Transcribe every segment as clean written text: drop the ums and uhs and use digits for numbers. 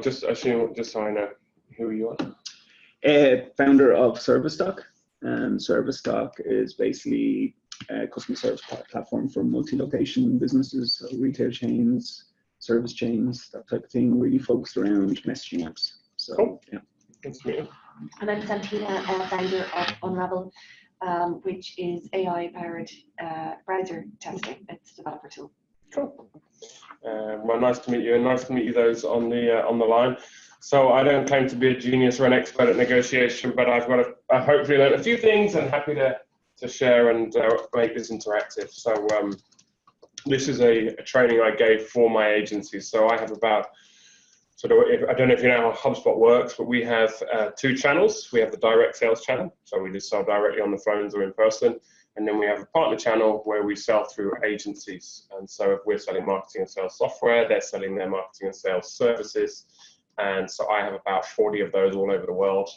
just assume, just so I know who you are. Founder of ServiceDoc. ServiceDoc is basically a customer service platform for multi-location businesses, so retail chains, service chains, that type of thing, really focused around messaging apps. So, cool. Yeah. Thanks for me. And I'm Santina, founder of Unravel, which is AI-powered browser testing. It's a developer tool. Cool. Well, nice to meet you, and nice to meet you those on the line. So I don't claim to be a genius or an expert at negotiation, but I've hopefully learned a few things, and happy to share and make this interactive. So this is a training I gave for my agency. So I have about I don't know if you know how Hubspot works, but we have 2 channels. We have the direct sales channel, so we just sell directly on the phones or in person. And then we have a partner channel where we sell through agencies. And so if we're selling marketing and sales software, they're selling their marketing and sales services. And so I have about 40 of those all over the world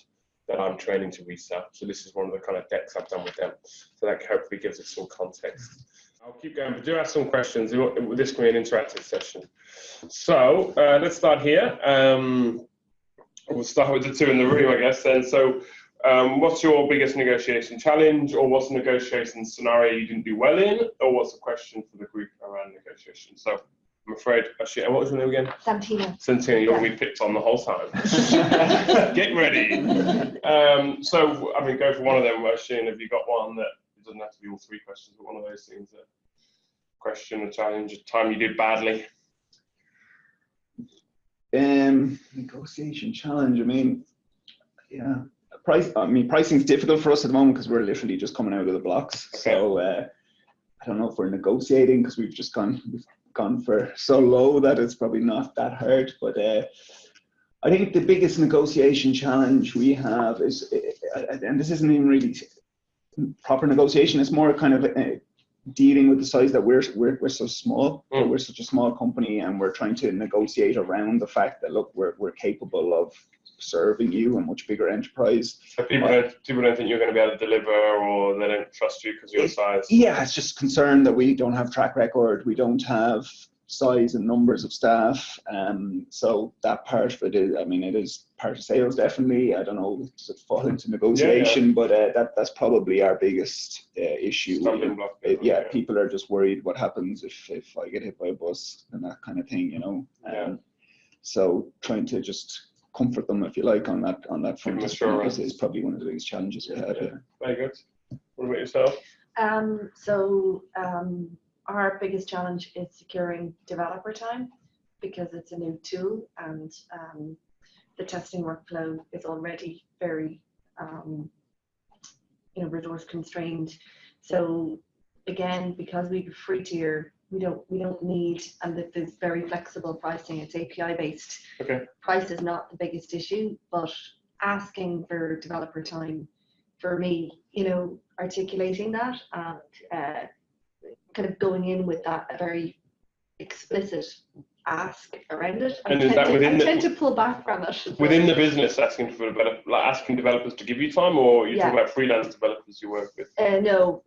that I'm training to resell. So this is one of the kind of decks I've done with them. So that hopefully gives us some context. I'll keep going, but do ask some questions. This can be an interactive session. So let's start here. We'll start with the 2 in the room, I guess, then. So what's your biggest negotiation challenge, or what's a negotiation scenario you didn't do well in, or what's the question for the group around negotiation? So I'm afraid, actually, what was your name again? Santina. Santina, you're going to be picked on the whole time. Get ready. So, I mean, go for one of them, Shane. Have you got one that it doesn't have to be all 3 questions, but one of those things, a question, a challenge, a time you did badly? Negotiation challenge. I mean, yeah. Pricing is difficult for us at the moment because we're literally just coming out of the blocks. Okay. So I don't know if we're negotiating because we've just gone for so low that it's probably not that hard. But I think the biggest negotiation challenge we have is, and this isn't even really proper negotiation, it's more kind of dealing with the size that we're so small. Mm. We're such a small company, and we're trying to negotiate around the fact that, look, we're capable of serving you, a much bigger enterprise. So people don't think you're going to be able to deliver, or they don't trust you because of your size? Yeah, it's just concern that we don't have track record, we don't have size and numbers of staff. So that part of it is, I mean, it is part of sales, definitely. I don't know, does it fall into negotiation? Yeah. But that's probably our biggest issue. Yeah, people are just worried what happens if I get hit by a bus and that kind of thing, you know. So trying to just comfort them, if you like, on that front is probably one of the biggest challenges we have. Yeah. Very good. What about yourself? Our biggest challenge is securing developer time, because it's a new tool, and the testing workflow is already very resource constrained. So again, because we have a free tier, we don't need, and that there's very flexible pricing. It's API based. Okay. Price is not the biggest issue, but asking for developer time, for me, articulating that and kind of going in with that, a very explicit ask around it. I tend to pull back from it. Within the business, asking developers to give you time, or you're talking about freelance developers you work with? No,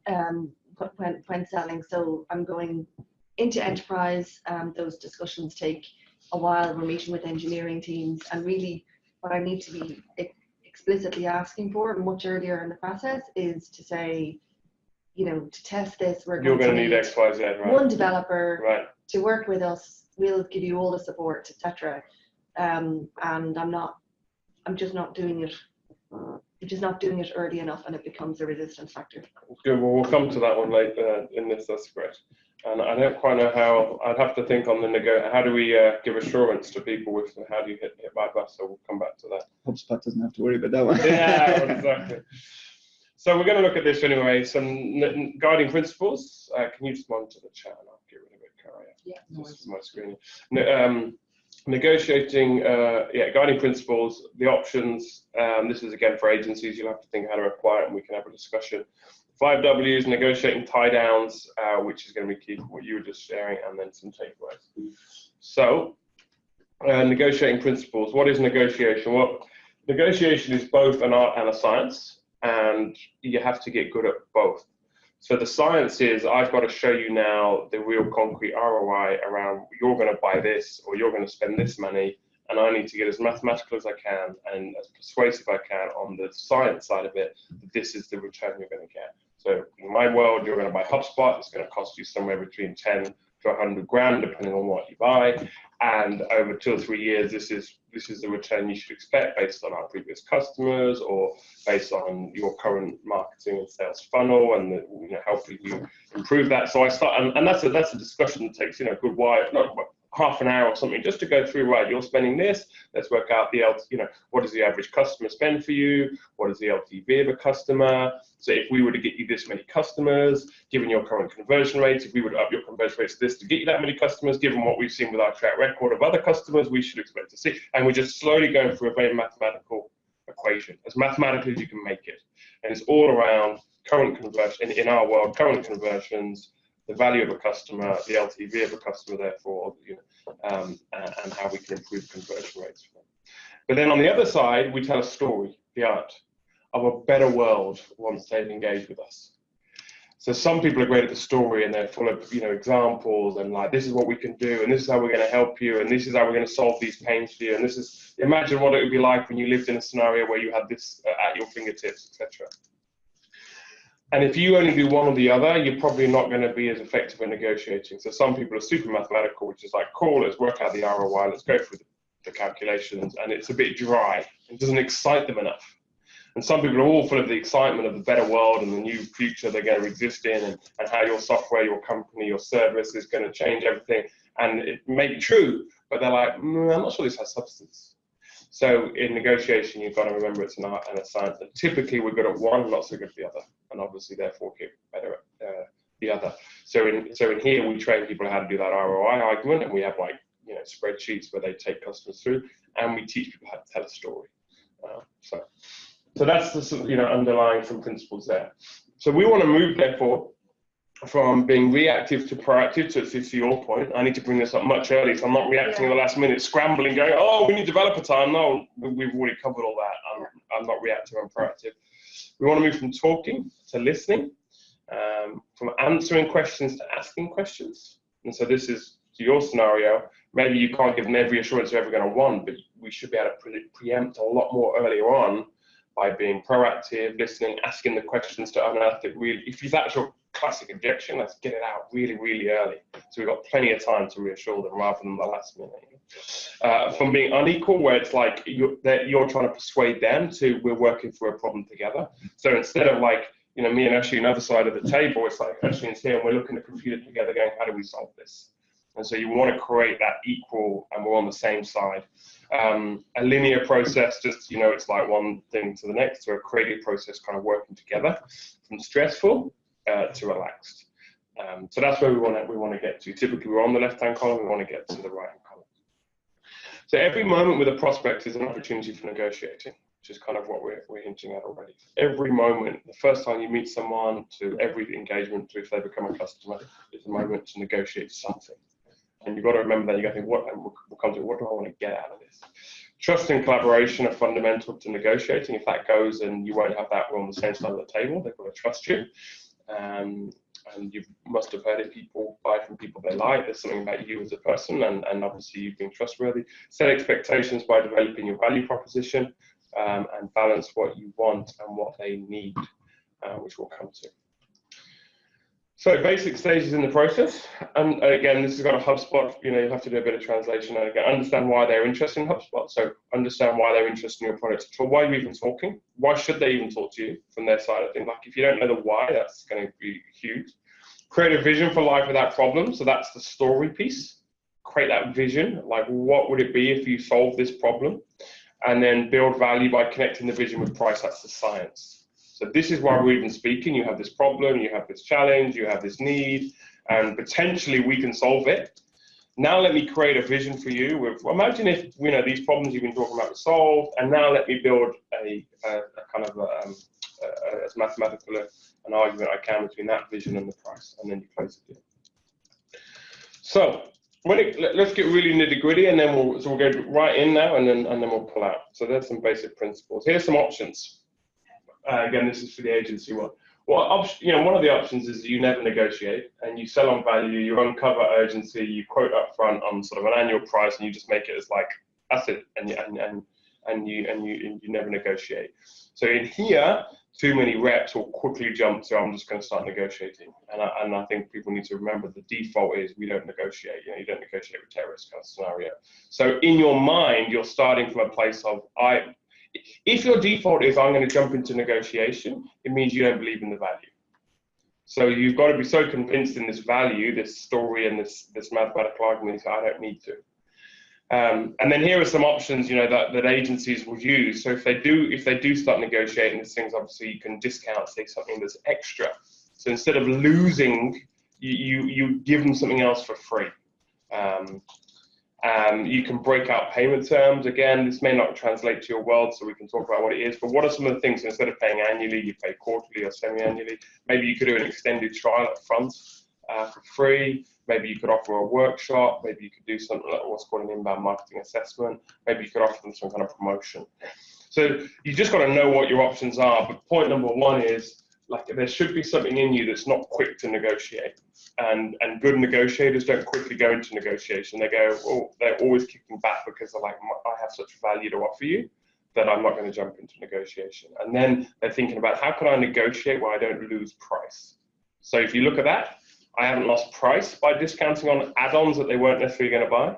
when selling. So I'm going into enterprise. Those discussions take a while. We're meeting with engineering teams, and really what I need to be explicitly asking for much earlier in the process is to say, to test this, you're going to need X, Y, Z, right? One developer to work with us. We'll give you all the support, etc. And I'm just not doing it. Just not doing it early enough, and it becomes a resistance factor. Good. Well, we'll come to that one later in this. That's great. And I don't quite know how. I'd have to think on the how do we give assurance to people with how do you hit by bus? So we'll come back to that. HubSpot doesn't have to worry about that one. Yeah, exactly. So we're going to look at this anyway. Some guiding principles. Can you just monitor the chat, and I'll get rid of it, Carrie? Yeah. This is my screen. Negotiating, guiding principles, the options. This is again for agencies. You'll have to think how to apply it, and we can have a discussion. 5 W's, negotiating tie downs, which is going to be key for what you were just sharing, and then some takeaways. So, negotiating principles. What is negotiation? Well, negotiation is both an art and a science, and you have to get good at both. So the science is, I've got to show you now the real concrete ROI around, you're going to buy this, or you're going to spend this money, and I need to get as mathematical as I can and as persuasive as I can on the science side of it, that this is the return you're going to get. So in my world, you're going to buy Hubspot. It's going to cost you somewhere between 10 to 100 grand, depending on what you buy. And over 2 or 3 years, this is the return you should expect based on our previous customers or based on your current marketing and sales funnel, and helping you improve that. So I start, and that's a discussion that takes a good while, not half an hour or something, just to go through, right, you're spending this, let's work out what is the average customer spend for you, what is the LTV of a customer. So if we were to get you this many customers, given your current conversion rates, if we would up your conversion rates to this to get you that many customers, given what we've seen with our track record of other customers, we should expect to see. And we're just slowly going through a very mathematical equation, as mathematical as you can make it. And it's all around current conversion, in our world, current conversions, the value of a customer, the LTV of a customer, therefore, and how we can improve conversion rates. But then on the other side, we tell a story, the art of a better world once they've engaged with us. So some people are great at the story, and they're full of examples, and like, this is what we can do, and this is how we're going to help you, and this is how we're going to solve these pains for you, and this is, imagine what it would be like when you lived in a scenario where you had this at your fingertips, etc. And if you only do one or the other, you're probably not going to be as effective at negotiating. So some people are super mathematical, which is like, cool, let's work out the ROI, let's go through the calculations, and it's a bit dry. It doesn't excite them enough. And some people are all full of the excitement of the better world and the new future they're going to exist in, and how your software, your company, your service is going to change everything. And it may be true, but they're like, I'm not sure this has substance. So in negotiation, you've got to remember it's an art and a science. And typically, we're good at one, not so good at the other, and obviously, therefore, get better at the other. So in here, we train people how to do that ROI argument, and we have spreadsheets where they take customers through, and we teach people how to tell a story. So that's the sort of, underlying some principles there. So we want to move, therefore, from being reactive to proactive. So it's to your point, I need to bring this up much earlier, so I'm not reacting at the last minute, scrambling, going, oh, we need developer time. No, we've already covered all that. I'm not reactive, I'm proactive. We want to move from talking to listening, from answering questions to asking questions. And so this is, to your scenario, maybe you can't give them every assurance you're ever going to want, but we should be able to preempt a lot more earlier on by being proactive, listening, asking the questions to unearth it really. If that's your classic objection, let's get it out really, really early. So we've got plenty of time to reassure them rather than the last minute. From being unequal, where it's like you're trying to persuade them to, we're working through a problem together. So instead of like, me and Ashley on the other side of the table, it's like Ashley's here and we're looking at the computer together going, how do we solve this? And so you want to create that equal, and we're on the same side. A linear process, just, it's like one thing to the next, so a creative process kind of working together from stressful to relaxed. So that's where we want to get to. Typically, we're on the left-hand column, we want to get to the right-hand column. So every moment with a prospect is an opportunity for negotiating, which is kind of what we're hinting at already. Every moment, the first time you meet someone to every engagement to if they become a customer, is a moment to negotiate something. And you've got to remember that. You got to think, what do I want to get out of this? Trust and collaboration are fundamental to negotiating. If that goes, and you won't have that, we're on the same side of the table. They've got to trust you. And you must have heard it, people buy from people they like. There's something about you as a person, and obviously you've been trustworthy. Set expectations by developing your value proposition, and balance what you want and what they need, which we'll come to. So basic stages in the process, and again, this has got a HubSpot, you have to do a bit of translation, and again, understand why they're interested in HubSpot. So understand why they're interested in your product. So why are you even talking? Why should they even talk to you from their side of things? Like, if you don't know the why, that's going to be huge. Create a vision for life without problems. So that's the story piece. Create that vision, like what would it be if you solved this problem? And then build value by connecting the vision with price. That's the science. So this is why we're even speaking. You have this problem, you have this challenge, you have this need, and potentially we can solve it. Now let me create a vision for you. Imagine if these problems you've been talking about are solved, and now let me build a kind of as mathematical an argument I can between that vision and the price, and then you close the deal. So let's get really nitty gritty, and then we'll go right in now, and then we'll pull out. So there's some basic principles. Here's some options. Again, this is for the agency one. Well, one of the options is you never negotiate, and you sell on value, you uncover urgency, you quote up front on sort of an annual price, and you just make it as like That's it, and you never negotiate. So in here, too many reps will quickly jump to, I'm just going to start negotiating. And I think people need to remember the default is we don't negotiate. You don't negotiate with terrorists kind of scenario. So in your mind, you're starting from a place of, if your default is I'm going to jump into negotiation, it means you don't believe in the value. So you've got to be so convinced in this value, this story, and this mathematical argument, I don't need to. And then here are some options, that agencies will use. So if they do start negotiating these things, obviously you can discount, say, something that's extra. So instead of losing, you give them something else for free. You can break out payment terms. Again, this may not translate to your world, so we can talk about what it is. But what are some of the things? So instead of paying annually, you pay quarterly or semi-annually. Maybe you could do an extended trial up front for free. Maybe you could offer a workshop. Maybe you could do something like what's called an inbound marketing assessment. Maybe you could offer them some kind of promotion. So you just got to know what your options are. But point number one is, like, there should be something in you that's not quick to negotiate. And good negotiators don't quickly go into negotiation. They go, oh, they're always kicking back because they're like, I have such value to offer you that I'm not going to jump into negotiation. And then they're thinking about, how can I negotiate where I don't lose price? So if you look at that, I haven't lost price by discounting on add-ons that they weren't necessarily going to buy.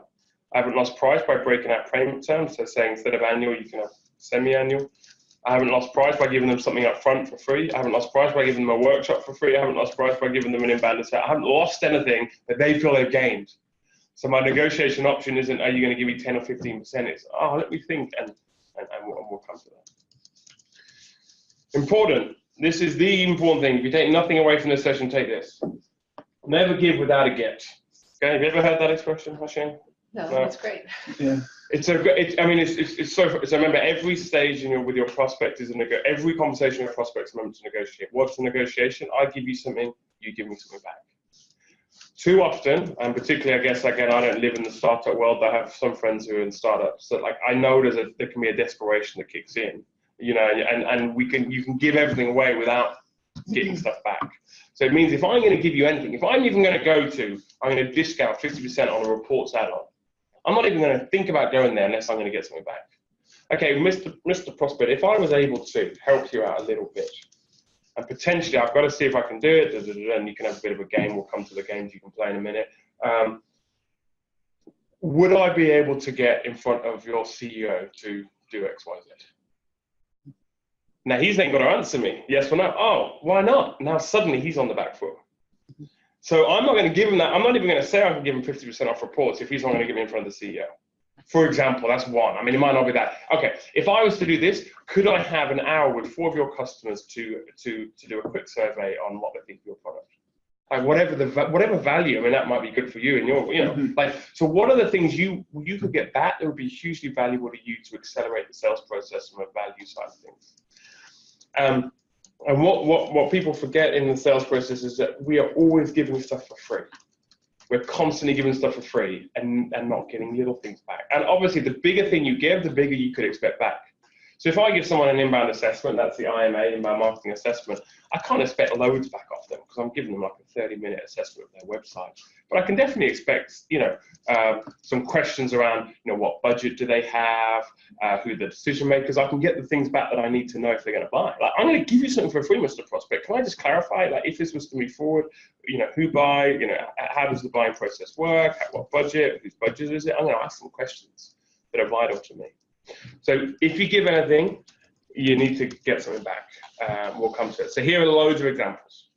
I haven't lost price by breaking out payment terms. So saying instead of annual, you can have semi-annual. I haven't lost price by giving them something up front for free. I haven't lost price by giving them a workshop for free. I haven't lost price by giving them an inbound assessment. I haven't lost anything that they feel they've gained. So my negotiation option isn't, are you going to give me 10 or 15%? It's, let me think, and we'll come to that. Important. This is the important thing. If you take nothing away from this session, take this. Never give without a get. Okay, have you ever heard that expression, Hashim? No, that's great. Yeah. It's so. So remember, every stage with your prospect is every conversation with your prospect is a moment to negotiate. What's the negotiation? I give you something, you give me something back. Too often, and particularly, I guess, again, I don't live in the startup world. I have some friends who are in startups. So, like, I know there can be a desperation that kicks in, and you can give everything away without getting stuff back. So it means if I'm going to give you anything, if I'm even going to I'm going to discount 50% on a reports add-on. I'm not even going to think about going there unless I'm going to get something back. Okay, Mr. Prospect, if I was able to help you out a little bit, and potentially I've got to see if I can do it, and you can have a bit of a game. We'll come to the games you can play in a minute. Would I be able to get in front of your CEO to do X, Y, Z? Now he's then got to answer me, yes or no. Oh, why not? Now suddenly he's on the back foot. So I'm not going to give him that. I'm not even going to say I can give him 50% off reports if he's not going to give me in front of the CEO. For example, that's one. I mean, it might not be that. Okay, if I was to do this, could I have an hour with 4 of your customers to do a quick survey on what they think of your product? Like whatever value. I mean, that might be good for you and your, so what are the things you could get back that would be hugely valuable to you to accelerate the sales process from a value side of things? And what people forget in the sales process is that we are always giving stuff for free. We're constantly giving stuff for free and not getting little things back. And obviously, the bigger thing you give, the bigger you could expect back. So if I give someone an inbound assessment, that's the IMA, inbound marketing assessment, I can't expect loads back off them because I'm giving them like a 30-minute assessment of their website. But I can definitely expect, some questions around, what budget do they have, who are the decision makers. I can get the things back that I need to know if they're going to buy. Like, I'm going to give you something for free, Mr. Prospect. Can I just clarify, like, if this was to move forward, who buy, how does the buying process work, what budget, whose budget is it? I'm going to ask some questions that are vital to me. So if you give anything, you need to get something back. We'll come to it. So here are loads of examples.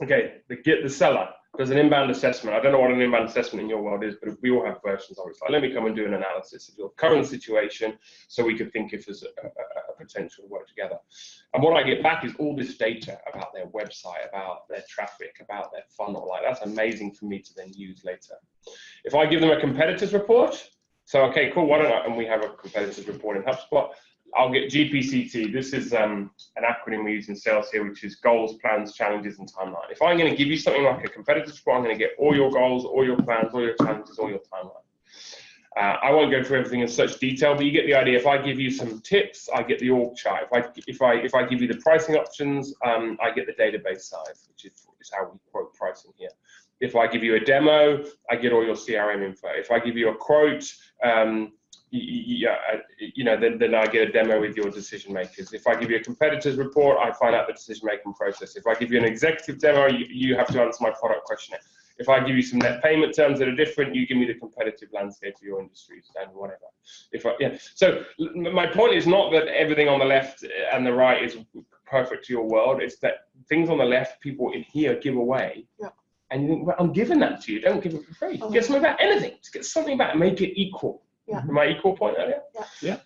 Okay, the seller does an inbound assessment. I don't know what an inbound assessment in your world is, but we all have versions of it. So let me come and do an analysis of your current situation so we could think if there's a potential to work together. And what I get back is all this data about their website, about their traffic, about their funnel. Like, that's amazing for me to then use later. If I give them a competitors report, so, okay, cool, why don't I, and we have a competitors report in Hubspot, I'll get GPCT. This is an acronym we use in sales here, which is goals, plans, challenges, and timeline. If I'm going to give you something like a competitors report, I'm going to get all your goals, all your plans, all your challenges, all your timeline. I won't go through everything in such detail, but you get the idea. If I give you some tips, I get the org chart. If I give you the pricing options, I get the database side, which is how we quote pricing here. If I give you a demo, I get all your CRM info. If I give you a quote, then I get a demo with your decision makers. If I give you a competitor's report, I find out the decision making process. If I give you an executive demo, you have to answer my product questionnaire. If I give you some net payment terms that are different, you give me the competitive landscape of your industries and whatever. So my point is not that everything on the left and the right is perfect to your world. It's that things on the left, people in here give away. Yeah. And you think, well, I'm giving that to you. Don't give it for free. Get something about anything. Just get something about it. Make it equal. Yeah. My equal point earlier. Yeah.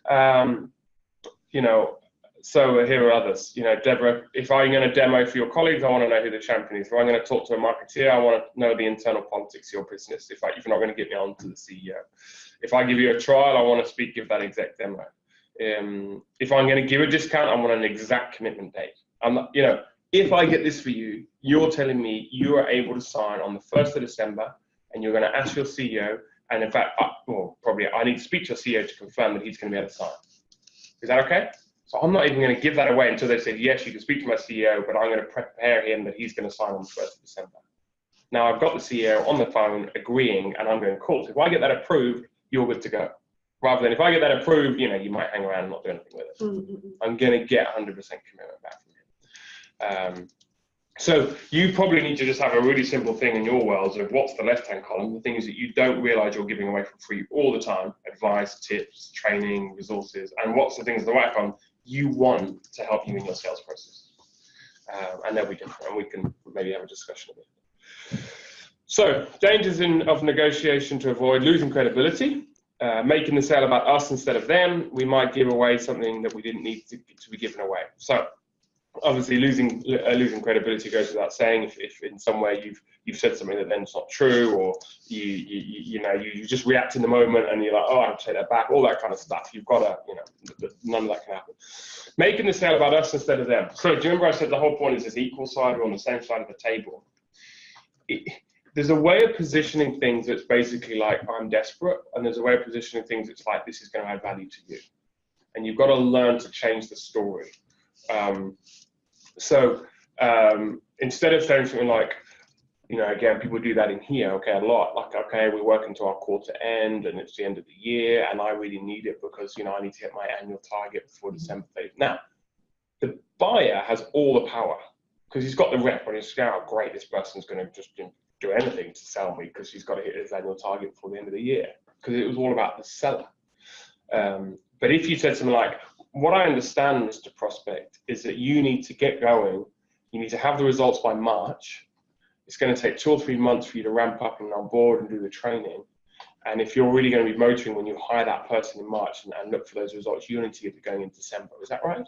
So here are others. Deborah, if I'm going to demo for your colleagues, I want to know who the champion is. If I'm going to talk to a marketeer, I want to know the internal politics of your business. If you're not going to get me on to the CEO. If I give you a trial, I want to give that exec demo. If I'm going to give a discount, I want an exact commitment date. I'm not, if I get this for you, you're telling me you are able to sign on the 1st of December, and you're going to ask your CEO, and in fact, probably I need to speak to your CEO to confirm that he's going to be able to sign. Is that okay? So I'm not even going to give that away until they said, yes, you can speak to my CEO, but I'm going to prepare him that he's going to sign on the 1st of December. Now I've got the CEO on the phone agreeing, and I'm going, cool. So if I get that approved, you're good to go. Rather than if I get that approved, you might hang around and not do anything with it. Mm-hmm. I'm going to get 100% commitment back from him. So you probably need to just have a really simple thing in your worlds of what's the left-hand column, the things that you don't realize you're giving away for free all the time, advice, tips, training, resources, and what's the things in the right column you want to help you in your sales process. And they'll be different, and we can maybe have a discussion of it. So dangers of negotiation to avoid losing credibility, making the sale about us instead of them. We might give away something that we didn't need to be given away. So obviously losing credibility goes without saying. If in some way you've said something that then's not true, or you just react in the moment and you're like, oh, I have to take that back, all that kind of stuff. You've got to, none of that can happen. Making the sale about us instead of them. So do you remember I said the whole point is this equal side, we're on the same side of the table. There's a way of positioning things that's basically like, I'm desperate, and there's a way of positioning things that's like, this is going to add value to you. And you've got to learn to change the story. Instead of saying something like, again, people do that in here, a lot, like, we're working to our quarter end and it's the end of the year and I really need it because, I need to hit my annual target before December 30th. Now, the buyer has all the power because he's got the rep and he's going, oh, great, this person's going to just do anything to sell me because he's got to hit his annual target before the end of the year, because it was all about the seller. But if you said something like, what I understand, Mr. Prospect, is that you need to get going. You need to have the results by March. It's going to take 2 or 3 months for you to ramp up and on board and do the training. And if you're really going to be motoring when you hire that person in March and look for those results, you need to get it going in December. Is that right?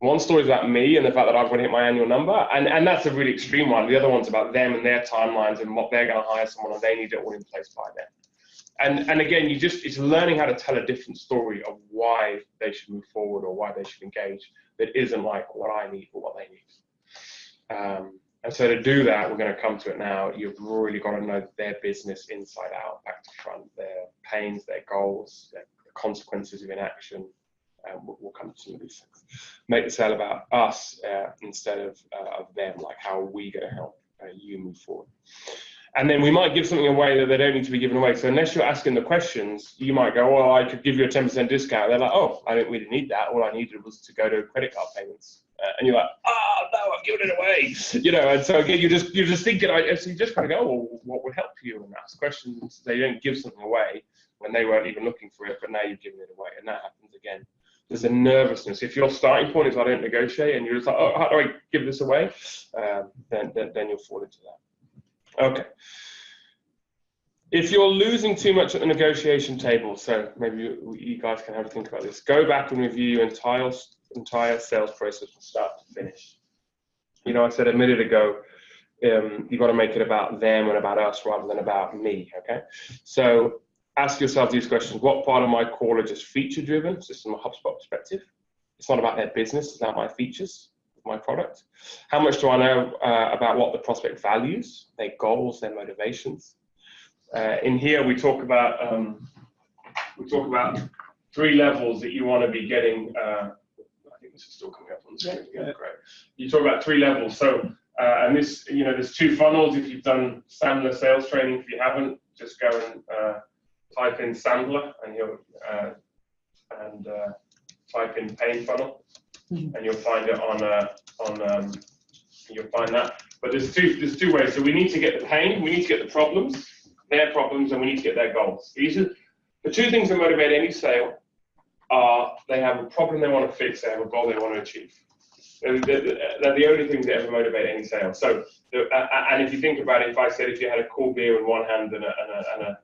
One story is about me and the fact that I've got to hit my annual number. And that's a really extreme one. The other one's about them and their timelines and what they're going to hire someone and they need it all in place by then. And again, it's learning how to tell a different story of why they should move forward or why they should engage that isn't like what I need or what they need. And so to do that, we're going to come to it now. You've really got to know their business inside out, back to front, their pains, their goals, their consequences of inaction. We'll come to some of these things. Make the sale about us instead of them, like how are we going to help you move forward. And then we might give something away that they don't need to be given away. So unless you're asking the questions, you might go, well, I could give you a 10% discount. They're like, oh, I don't really need that. All I needed was to go to credit card payments. And you're like, oh, no, I've given it away. And so again, you're just thinking, so you just kind of go, well, what would help you? And ask questions. They don't give something away when they weren't even looking for it, but now you've given it away. And that happens again. There's a nervousness. If your starting point is I don't negotiate and you're just like, oh, how do I give this away? Then you'll fall into that. Okay. If you're losing too much at the negotiation table, so maybe you guys can have a think about this, go back and review your entire sales process from start to finish. I said a minute ago, you've got to make it about them and about us rather than about me, okay? So ask yourself these questions. What part of my call are just feature-driven, so from a Hubspot perspective? It's not about their business, it's about my features, my product. How much do I know about what the prospect values, their goals, their motivations? In here, we talk about 3 levels that you want to be getting. I think this is still coming up on the screen. Yeah, great. You talk about 3 levels. So, and this, there's 2 funnels. If you've done Sandler sales training, if you haven't, just go and type in Sandler and you'll type in pain funnel, and you'll find it you'll find that. But there's two ways. So we need to get the pain, we need to get the problems, their problems, and we need to get their goals. These are the two things that motivate any sale. They have a problem they want to fix, they have a goal they want to achieve. They're the only things that ever motivate any sale. So, and if you think about it, if you had a cool beer in one hand and a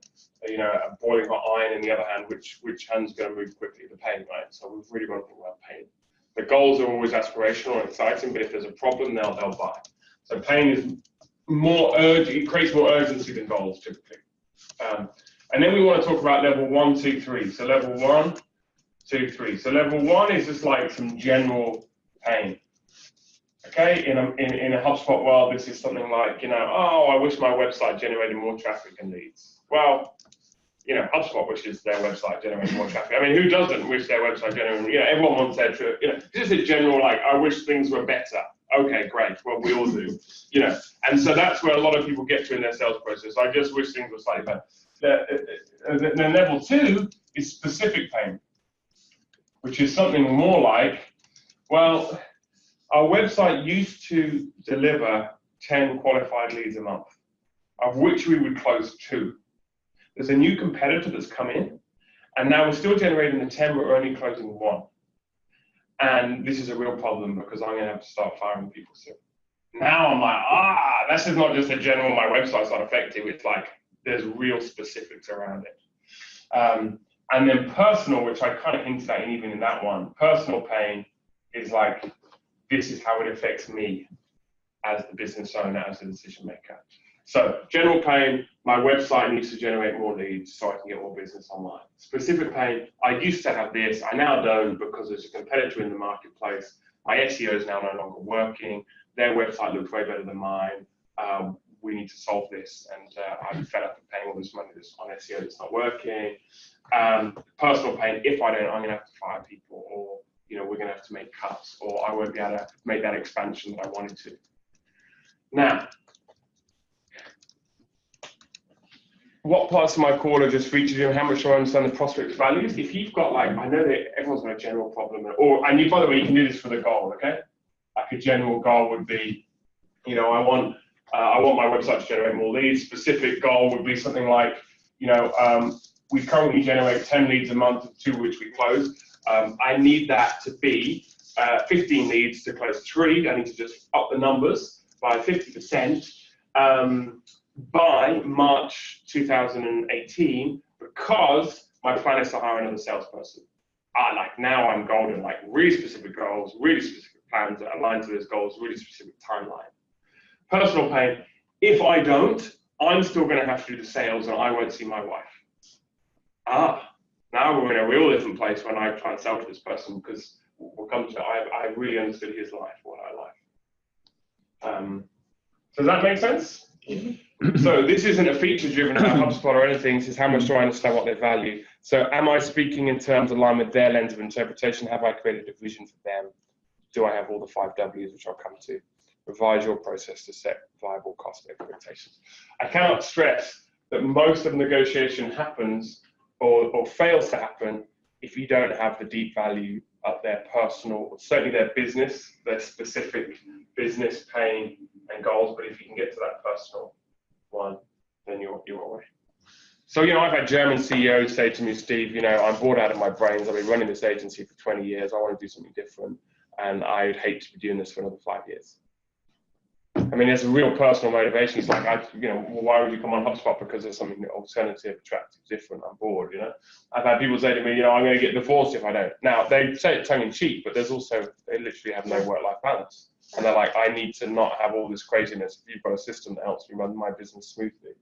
boiling hot iron in the other hand, which hand's going to move quickly? The pain, right? So we've really got to think about pain. The goals are always aspirational and exciting, but if there's a problem, they'll buy. So pain is more urgent, it creates more urgency than goals typically. And then we want to talk about level 1, 2, 3. So level 1, 2, 3. So level 1 is just like some general pain. Okay, in a HubSpot world, this is something like, oh, I wish my website generated more traffic and leads. Well, HubSpot wishes their website generated more traffic. I mean, who doesn't wish their website generated? Everyone wants their traffic. This is a general, like, I wish things were better. Okay, great. Well, we all do. And so that's where a lot of people get to in their sales process. I just wish things were slightly better. Then level 2 is specific pain, which is something more like, well, our website used to deliver 10 qualified leads a month, of which we would close 2. There's a new competitor that's come in, and now we're still generating the 10, but we're only closing 1. And this is a real problem because I'm going to have to start firing people soon. Now I'm like, this is not just a general, my website's not effective. It's like, there's real specifics around it. And then personal, which I kind of hinted at even in that one, personal pain is like, this is how it affects me as the business owner, as the decision maker. So general pain, my website needs to generate more leads so I can get more business online. Specific pain, I used to have this, I now don't because there's a competitor in the marketplace. My SEO is now no longer working. Their website looks way better than mine. We need to solve this, and I'm fed up with paying all this money on SEO that's not working. Personal pain, if I don't, I'm going to have to fire people, or we're going to have to make cuts, or I won't be able to make that expansion that I wanted to. Now, what parts of my call are just featured in how much do I understand the prospect's values? If you've got I know that everyone's got a general problem, and by the way, you can do this for the goal, okay? Like a general goal would be, I want my website to generate more leads. Specific goal would be something like, we currently generate 10 leads a month, 2 which we close. I need that to be 15 leads to close 3. I need to just up the numbers by 50% by March 2018 because my plan is to hire another salesperson. Now I'm golden, really specific goals, really specific plans that align to those goals, really specific timeline. Personal pain, if I don't, I'm still going to have to do the sales and I won't see my wife. Now we're in a real different place when I try and sell to this person because we'll come to I really understood his life, what I like. Does that make sense? So this isn't a feature-driven HubSpot or anything. This is how much do I understand what they value. So am I speaking in terms aligned with their lens of interpretation? Have I created a vision for them? Do I have all the 5 W's, which I'll come to? Revise your process to set viable cost expectations. I cannot stress that most of negotiation happens or fails to happen if you don't have the deep value of their personal, certainly their business, their specific business pain and goals. But if you can get to that personal one, then you're away. So, I've had German CEOs say to me, Steve, I'm bored out of my brains. I've been running this agency for 20 years. I want to do something different. And I'd hate to be doing this for another 5 years. I mean, there's a real personal motivation. It's like, why would you come on HubSpot? Because there's something alternative, attractive, different. I'm bored, I've had people say to me, I'm going to get divorced if I don't. Now, they say it tongue in cheek, but there's also, they literally have no work-life balance. And they're like, I need to not have all this craziness. If you've got a system that helps me run my business smoothly.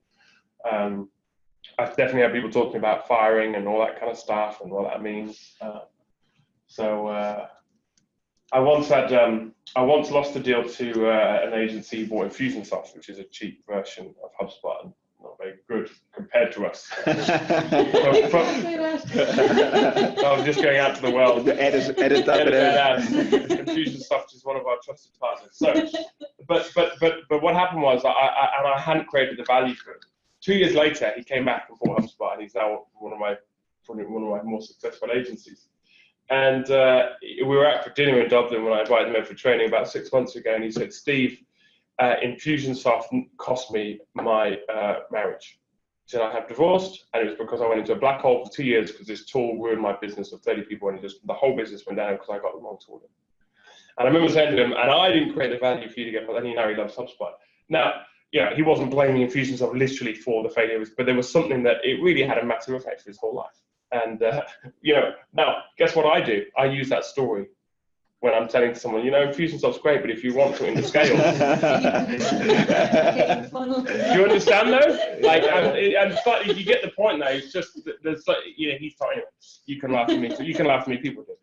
I've definitely had people talking about firing and all that kind of stuff and what that means. I once lost a deal to an agency who bought Infusionsoft, which is a cheap version of HubSpot and not very good compared to us. I was just going out to the world. Edit that out. Infusionsoft is one of our trusted partners. So, but what happened was I hadn't created the value for it. 2 years later, he came back and bought Hubspot, and he's now probably one of my more successful agencies. And we were out for dinner in Dublin when I invited him over for training about 6 months ago, and he said, Steve, Infusionsoft cost me my marriage. He said, I have divorced, and it was because I went into a black hole for 2 years because this tool ruined my business of 30 people, and the whole business went down because I got the wrong tool in. And I remember saying to him, and I didn't create the value for you to get, but then he loves Hubspot. Now, yeah, he wasn't blaming Infusionsoft literally for the failures, but there was something that it really had a massive effect for his whole life. And, now, guess what I do? I use that story when I'm telling someone, Infusionsoft's great, but if you want something to scale. Do you understand, though? Like, and slightly, you get the point now. It's just, there's like, he's talking, anyway, you can laugh at me, you can laugh at me, people do.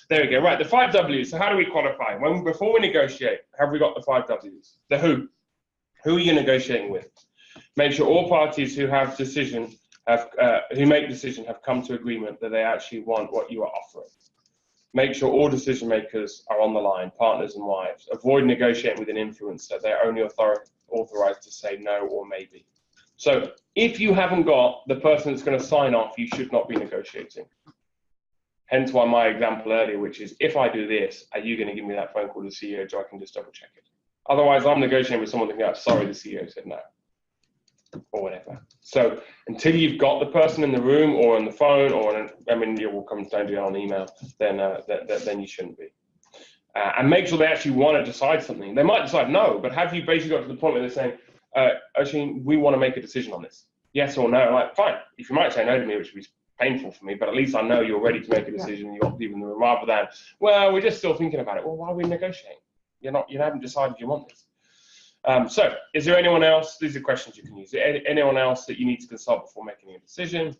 There we go. Right, the 5 W's. So how do we qualify? Before we negotiate, have we got the 5 W's? The who. Who are you negotiating with? Make sure all parties who have decision who make decision have come to agreement that they actually want what you are offering. Make sure all decision makers are on the line, partners and wives. Avoid negotiating with an influencer. They're only authorized to say no or maybe. So if you haven't got the person that's going to sign off, you should not be negotiating. Hence why my example earlier, which is, if I do this, are you going to give me that phone call to the CEO so I can just double check it? Otherwise, I'm negotiating with someone thinking, sorry, the CEO said no, or whatever. So until you've got the person in the room or on the phone, or you will come down to it on email, then you shouldn't be. And make sure they actually want to decide something. They might decide no, but have you basically got to the point where they're saying, actually, we want to make a decision on this? Yes or no? I'm like, fine. If you might say no to me, which would be painful for me, but at least I know you're ready to make a decision, and you're leaving the room, rather than, well, we're just still thinking about it. Well, why are we negotiating? You haven't decided you want this. So is there anyone else? These are questions you can use. Anyone else that you need to consult before making a decision?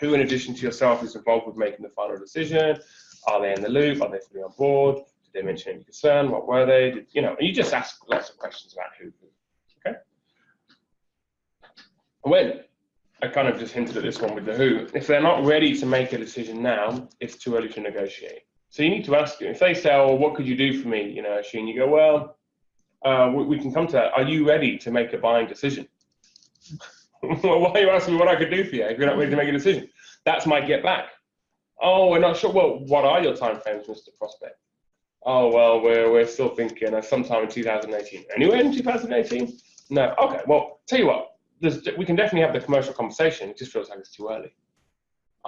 Who, in addition to yourself, is involved with making the final decision? Are they in the loop? Are they fully on board? Did they mention any concern? What were they? And you just ask lots of questions about who. Okay. When I kind of just hinted at this one with the who. If they're not ready to make a decision now, it's too early to negotiate. So you need to ask them. If they say, "Oh, what could you do for me?" Shane, you go, "Well, we can come to that. Are you ready to make a buying decision?" Well, why are you asking me what I could do for you if you're not ready to make a decision? That's my get back. Oh, we're not sure. Well, what are your timeframes, Mr. Prospect? Oh, well, we're still thinking sometime in 2018. Anywhere in 2018? No. Okay. Well, tell you what. We can definitely have the commercial conversation. It just feels like it's too early.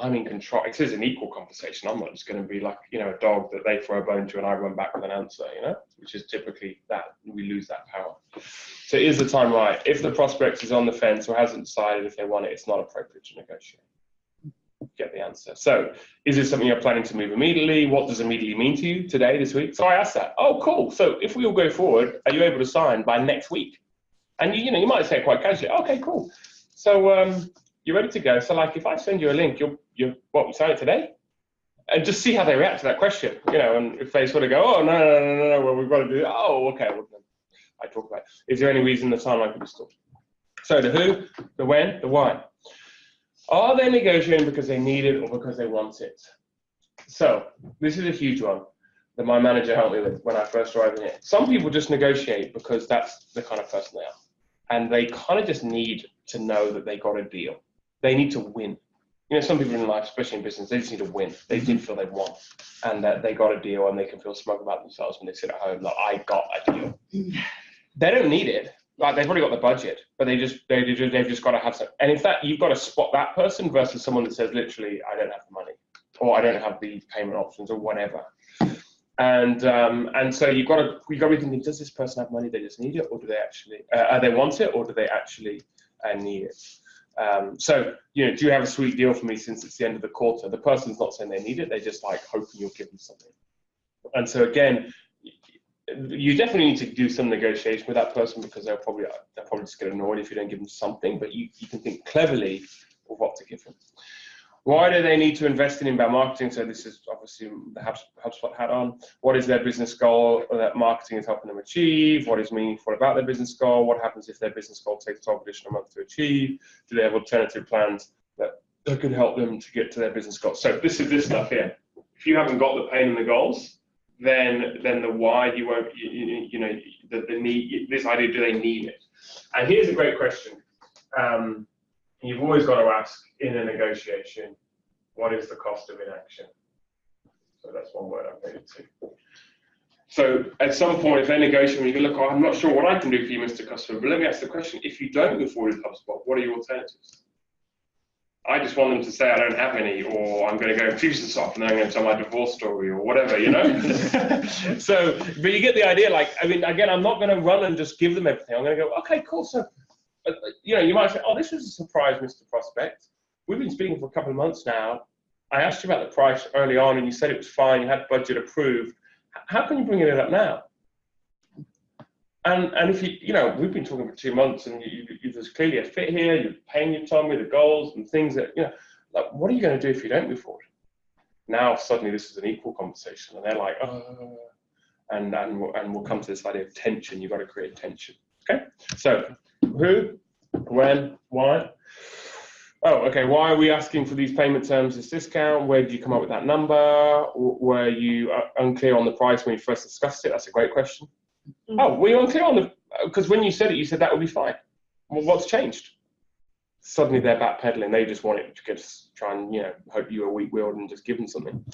I'm in control. It is an equal conversation. I'm not just going to be like, a dog that they throw a bone to and I run back with an answer, which is typically that we lose that power. So is the time right? If the prospect is on the fence or hasn't decided if they want it, it's not appropriate to negotiate. Get the answer. So is this something you're planning to move immediately? What does immediately mean to you today, this week? So I asked that. Oh, cool. So if we all go forward, are you able to sign by next week? And you might say quite casually, okay, cool. So you're ready to go. So like if I send you a link, you sign it today? And just see how they react to that question, and if they sort of go, oh, no, well, we've got to do it. Oh, okay. Well, then I talk about it. Is there any reason the timeline could be stopped? So the who, the when, the why. Are they negotiating because they need it or because they want it? So this is a huge one that my manager helped me with when I first arrived in it. Some people just negotiate because that's the kind of person they are. And they kind of just need to know that they got a deal. They need to win. Some people in life, especially in business, they just need to win. They did feel they'd won, and that they got a deal, and they can feel smug about themselves when they sit at home, like, I got a deal. They don't need it. Like, they've already got the budget, but they've just got to have some. And in fact, you've got to spot that person versus someone that says, literally, I don't have the money, or I don't have the payment options, or whatever. And so you've got to be thinking, does this person have money? They just need it, or do they actually? They want it, or do they actually need it? So, do you have a sweet deal for me since it's the end of the quarter? The person's not saying they need it. They're just like hoping you'll give them something. And so again, you definitely need to do some negotiation with that person because they'll probably just get annoyed if you don't give them something, but you can think cleverly of what to give them. Why do they need to invest in inbound marketing? So this is obviously the HubSpot hat on. What is their business goal that marketing is helping them achieve? What is meaningful about their business goal? What happens if their business goal takes 12 additional months to achieve? Do they have alternative plans that could help them to get to their business goals? So this is this stuff here. If you haven't got the pain and the goals, then the why, you won't, the need, this idea, do they need it? And here's a great question. You've always got to ask in a negotiation, what is the cost of inaction? So that's one word I've made it to. So at some point, if they're negotiating, you go, look, I'm not sure what I can do for you, Mr. Customer, but let me ask the question, if you don't move forward with HubSpot, what are your alternatives? I just want them to say I don't have any, or I'm going to go Infusionsoft and then I'm going to tell my divorce story or whatever, you know? So, but you get the idea, like, I mean, again, I'm not going to run and just give them everything. I'm going to go, okay, cool. So, you know, you might say, oh, this was a surprise, Mr. Prospect. We've been speaking for a couple of months now. I asked you about the price early on and you said it was fine. You had budget approved. How can you bring it up now? And if you know, we've been talking for 2 months and there's clearly a fit here, you're paying your Tommy the goals and things that, you know, like, what are you going to do if you don't move forward? Now, suddenly this is an equal conversation and they're like, oh, and we'll come to this idea of tension. You've got to create tension. Okay. So who, when, why? Oh, okay. Why are we asking for these payment terms, this discount? Where did you come up with that number? Were you unclear on the price when you first discussed it? That's a great question. Oh, were you unclear on the, because when you said it, you said that would be fine. Well, what's changed? Suddenly they're backpedaling. They just want it to just try and, you know, hope you are weak-willed and just give them something.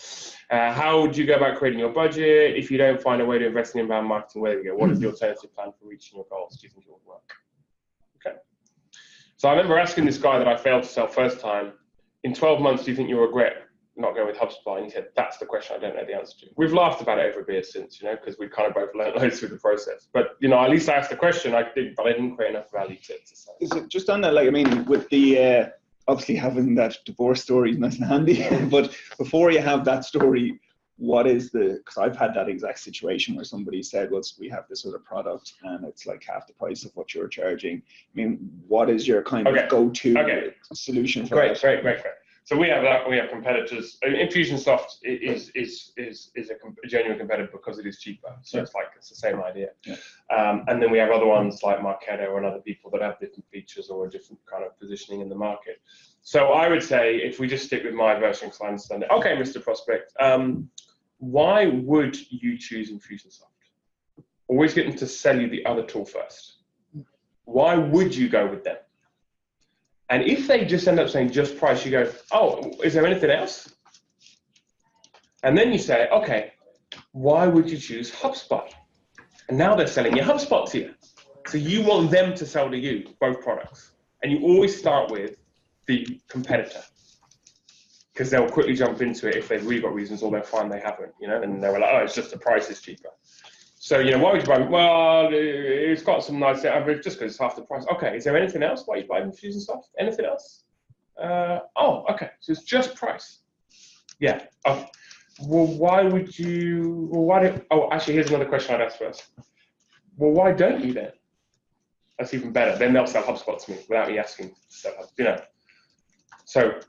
How would you go about creating your budget? If you don't find a way to invest in inbound marketing, where do you go? What is the alternative plan for reaching your goals? Do you think it would work? Okay. So I remember asking this guy that I failed to sell first time, in 12 months, do you think you'll regret not going with HubSpot? And he said, that's the question I don't know the answer to. We've laughed about it over a beer since, you know, because we kind of both learned loads through the process. But, you know, at least I asked the question, but I didn't create enough value to say. Is it just on that, like, I mean, with the, obviously having that divorce story is nice and handy, but before you have that story, what is the, because I've had that exact situation where somebody said, well, we have this other product and it's like half the price of what you're charging. I mean, what is your kind of go-to solution for that? Great. So we have that. We have competitors. Infusionsoft is a genuine competitor because it is cheaper. So it's the same idea. Yeah. And then we have other ones like Marketo and other people that have different features or a different kind of positioning in the market. So I would say if we just stick with my version, because I understand it. Okay, Mr. Prospect, why would you choose Infusionsoft? Always get them to sell you the other tool first. Why would you go with them? And if they just end up saying just price, you go, oh, is there anything else? And then you say, okay, why would you choose HubSpot? And now they're selling your HubSpot to you. So you want them to sell to you both products. And you always start with the competitor, because they'll quickly jump into it if they've really got reasons, or they'll find they haven't, you know, and they're like, oh, it's just the price is cheaper. So, you know, why would you buy it? Well, it's got some nice, just because it's half the price. Okay, is there anything else why you buy Infusionsoft? Anything else? Oh, okay, so it's just price. Yeah. Okay. Well, why would you, oh, actually, here's another question I'd ask first. Well, why don't you then? That's even better. Then they'll sell HubSpot to me without me asking to sell HubSpot, you know. So,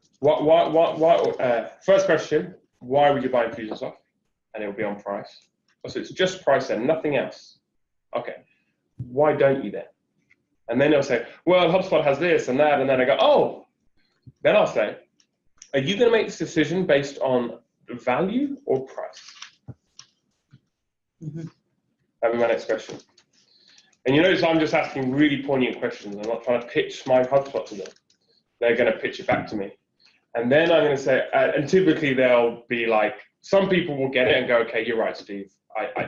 first question, why would you buy Infusionsoft? And it'll be on price. So it's just price and nothing else. Okay, why don't you then? And then they'll say, well, HubSpot has this and that, and then I go, oh. Then I'll say, are you going to make this decision based on value or price? That'll be my next question. And you notice I'm just asking really poignant questions. I'm not trying to pitch my HubSpot to them. They're going to pitch it back to me. And then I'm going to say, and typically they'll be like, some people will get it and go, okay, you're right, Steve.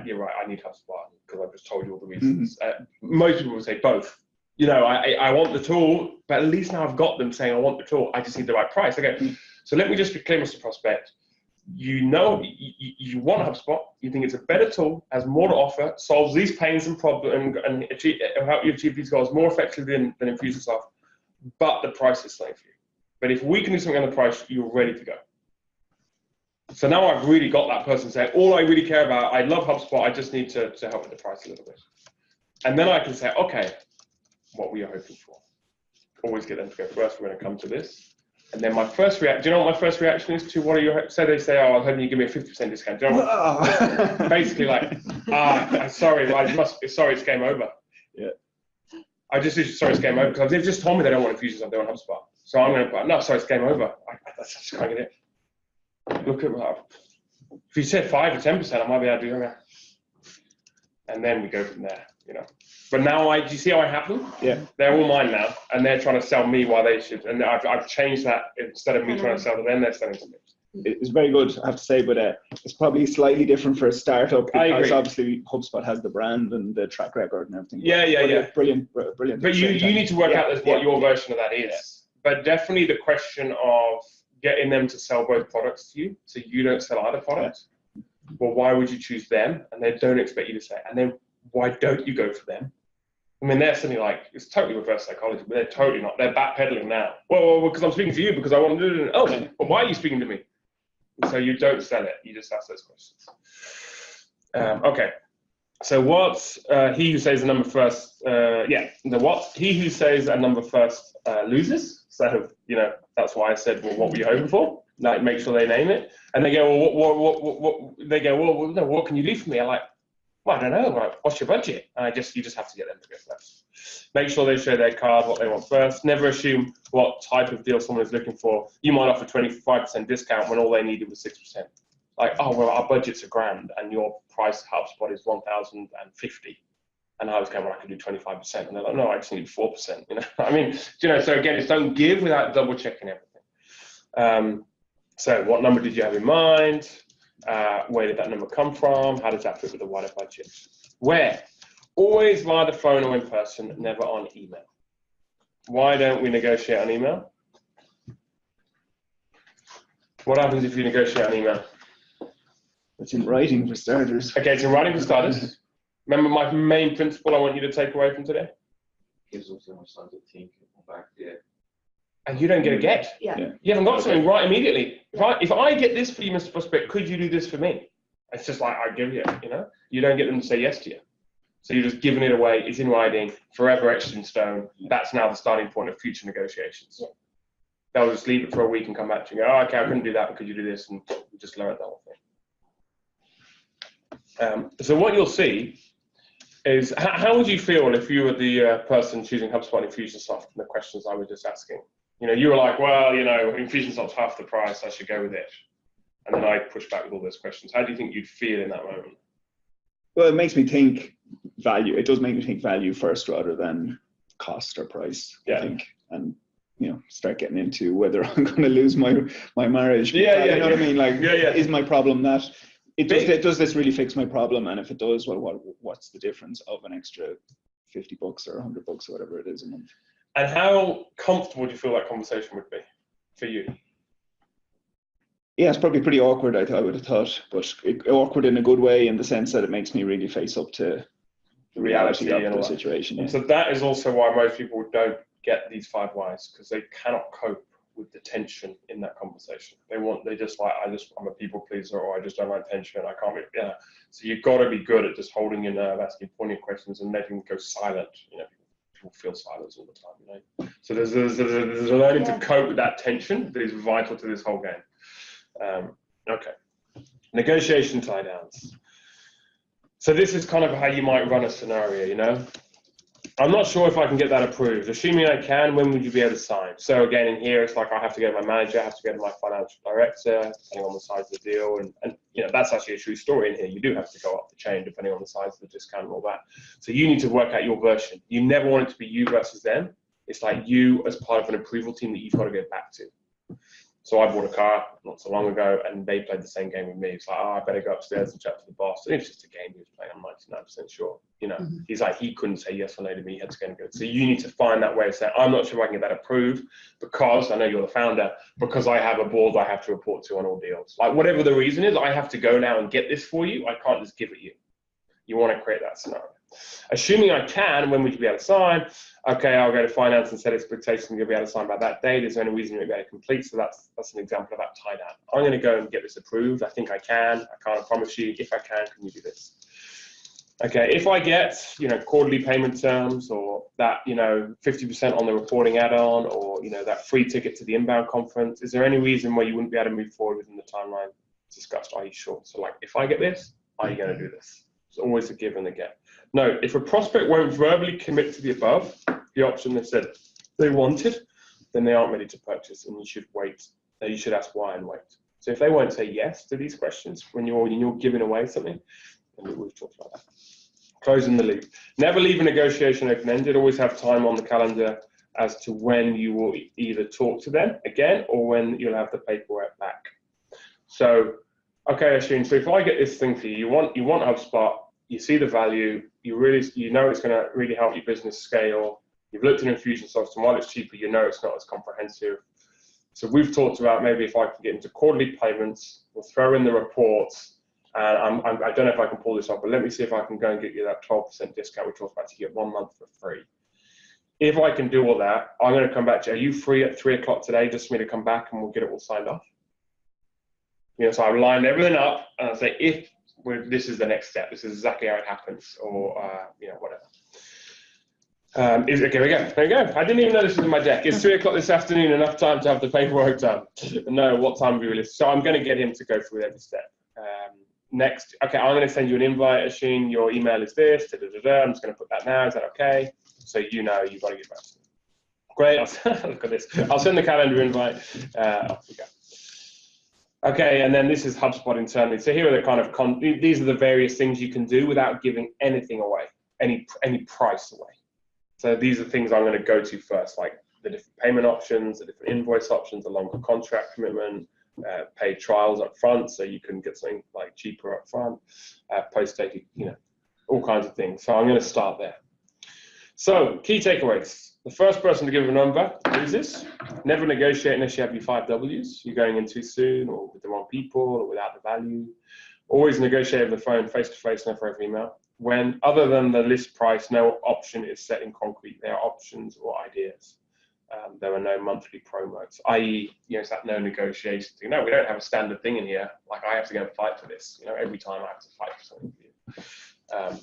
You're right, I need HubSpot because I've just told you all the reasons. Most people will say both. You know, I want the tool, but at least now I've got them saying I want the tool. I just need the right price. Okay, so let me just be clear, Mr. Prospect. You know, you want HubSpot. You think it's a better tool, has more to offer, solves these pains and problems, and help you achieve these goals more effectively than Infusionsoft. But the price is something for you. But if we can do something on the price, you're ready to go. So now I've really got that person saying, all I really care about, I love HubSpot, I just need to help with the price a little bit. And then I can say, okay, what were you hoping for? Always get them to go first, we're going to come to this. And then my first reaction, do you know what my first reaction is to what are your, so they say, oh, I was hoping you give me a 50% discount. Do you know what? Basically like, sorry, it's game over. Yeah. Sorry, it's game over, because they've just told me they don't want Infusionsoft, they want HubSpot. So I'm going to, no, sorry, it's game over. I just can't get it. Look at that. If you said 5 or 10%, I might be able to do that. And then we go from there. you know. But now do you see how I have them? Yeah. They're all mine now, and they're trying to sell me why they should. And I've changed that. Instead of me trying to sell to them, they're selling to me. It's very good, I have to say, but it's probably slightly different for a startup because obviously HubSpot has the brand and the track record and everything. Brilliant. But you need to work out what your version of that is. Yeah. But definitely the question of getting them to sell both products to you, so you don't sell either product. Yeah. Well, why would you choose them? And they don't expect you to say it. And then why don't you go for them? I mean, they're suddenly like, it's totally reverse psychology, but they're totally not. They're backpedaling now. Well, because I'm speaking to you because I want to do it. Oh, well, why are you speaking to me? So you don't sell it, you just ask those questions. Okay, so what's he who says a number first, he who says a number first loses. So, you know, that's why I said, well, what were you hoping for? Like, make sure they name it. And they go, well, what can you do for me? I'm like, well, I don't know, like, what's your budget? And you just have to get them to go first. Make sure they show their card, what they want first. Never assume what type of deal someone is looking for. You might offer 25% discount when all they needed was 6%. Like, oh, well, our budget's $1,000 and your price HubSpot is 1,050. And I was going, well, I can do 25%. And they're like, no, I just need 4%. You know, I mean, you know, so again, it's don't give without double checking everything. So what number did you have in mind? Where did that number come from? How does that fit with the wider budget? Where? Always via the phone or in person, never on email. Why don't we negotiate on email? What happens if you negotiate on email? It's in writing for starters. Okay, it's in writing for starters. Remember my main principle I want you to take away from today? Gives them so much time to think and come back. Yeah. And you don't get a get. Yeah. You haven't got something right immediately. If I get this for you, Mr. Prospect, could you do this for me? It's just like, I give you, you know? You don't get them to say yes to you. So you're just giving it away. It's in writing, forever etched in stone. That's now the starting point of future negotiations. Yeah. They'll just leave it for a week and come back to you and go, oh, okay, I couldn't do that, but could you do this? And we just learn the whole thing. So what you'll see is, how would you feel if you were the person choosing HubSpot and Infusionsoft and the questions I was just asking? You know, you were like, well, you know, Infusionsoft's half the price, I should go with it. And then I push back with all those questions. How do you think you'd feel in that moment? Well, it makes me think value. It does make me think value first rather than cost or price, I think. And, you know, start getting into whether I'm going to lose my marriage. You know what I mean? Like, is my problem that does this really fix my problem? And if it does, well, what's the difference of an extra $50 or $100 or whatever it is a month? And how comfortable do you feel that conversation would be for you? Yeah, it's probably pretty awkward, I would have thought, but awkward in a good way, in the sense that it makes me really face up to the reality of the situation. Yeah. So that is also why most people don't get these 5 whys, because they cannot cope with the tension in that conversation. They just like, I'm a people pleaser, or I just don't like tension. I can't be, So you've got to be good at just holding your nerve, asking poignant questions, and letting them go silent. You know, people feel silence all the time. You know, so there's a learning to cope with that tension that is vital to this whole game. Okay, negotiation tie downs. So this is kind of how you might run a scenario, you know. I'm not sure if I can get that approved. Assuming I can, when would you be able to sign? So again, in here, it's like I have to go to my manager, I have to go to my financial director, depending on the size of the deal. And you know, that's actually a true story in here. You do have to go up the chain depending on the size of the discount and all that. So you need to work out your version. You never want it to be you versus them. It's like you as part of an approval team that you've got to go back to. So I bought a car not so long ago, and they played the same game with me. It's like, oh, I better go upstairs and chat to the boss. And it's just a game he was playing. I'm 99% sure. You know, he's like, he couldn't say yes or no to me. He had to go and go. So you need to find that way of saying, I'm not sure if I can get that approved because I know you're the founder, because I have a board I have to report to on all deals. Like whatever the reason is, I have to go now and get this for you. I can't just give it you. You want to create that scenario. Assuming I can, when would you be able to sign? Okay, I'll go to finance and set expectations. You'll be able to sign by that date. Is there any reason you'll be able to complete? So that's an example of that tie down. I'm going to go and get this approved. I think I can. I can't promise you. If I can you do this? Okay, if I get, you know, quarterly payment terms, or that, you know, 50% on the reporting add-on, or, you know, that free ticket to the inbound conference, is there any reason why you wouldn't be able to move forward within the timeline discussed? Are you sure? So like, if I get this, are you going to do this? It's always a give and a get. No, if a prospect won't verbally commit to the above, the option they said they wanted, then they aren't ready to purchase, and you should wait. You should ask why and wait. So if they won't say yes to these questions when you're giving away something, then we've talked about that. closing the loop. Never leave a negotiation open-ended. Always have time on the calendar as to when you will either talk to them again or when you'll have the paperwork back. So, okay, Asheen, so if I get this thing for you, you want HubSpot, you see the value, you know it's going to really help your business scale. You've looked at Infusionsoft, and while it's cheaper, you know it's not as comprehensive. So we've talked about maybe if I can get into quarterly payments, we'll throw in the reports. And I don't know if I can pull this off, but let me see if I can go and get you that 12% discount, which was about to get 1 month for free. If I can do all that, I'm going to come back to you. Are you free at 3 o'clock today just for me to come back and we'll get it all signed off? So I've lined everything up and I say, this is the next step, this is exactly how it happens, or whatever. Okay, there we go. There you go. I didn't even know this was in my deck. It's 3 o'clock this afternoon, enough time to have the paperwork done. No, what time have we released? So I'm going to get him to go through every step. Next, okay, I'm going to send you an invite, Asheen. Your email is this. I'm just going to put that now. Is that okay? So you've got to get back to me. Great. Look at this. I'll send the calendar invite. Off we go. Okay, and then this is HubSpot internally. So here are the kind of these are the various things you can do without giving anything away, any price away. So these are things I'm going to go to first, like the different payment options, the different invoice options, the longer contract commitment, paid trials up front, so you can get something like cheaper up front, post-take, all kinds of things. So I'm going to start there. So key takeaways. The first person to give a number is this. Never negotiate unless you have your 5 Ws. You're going in too soon or with the wrong people or without the value. Always negotiate over the phone, face-to-face, never over email. When, other than the list price, no option is set in concrete. There are options or ideas. There are no monthly promos, i.e., it's that no negotiation thing. No, we don't have a standard thing in here. Like I have to go and fight for this. Every time I have to fight for something for you.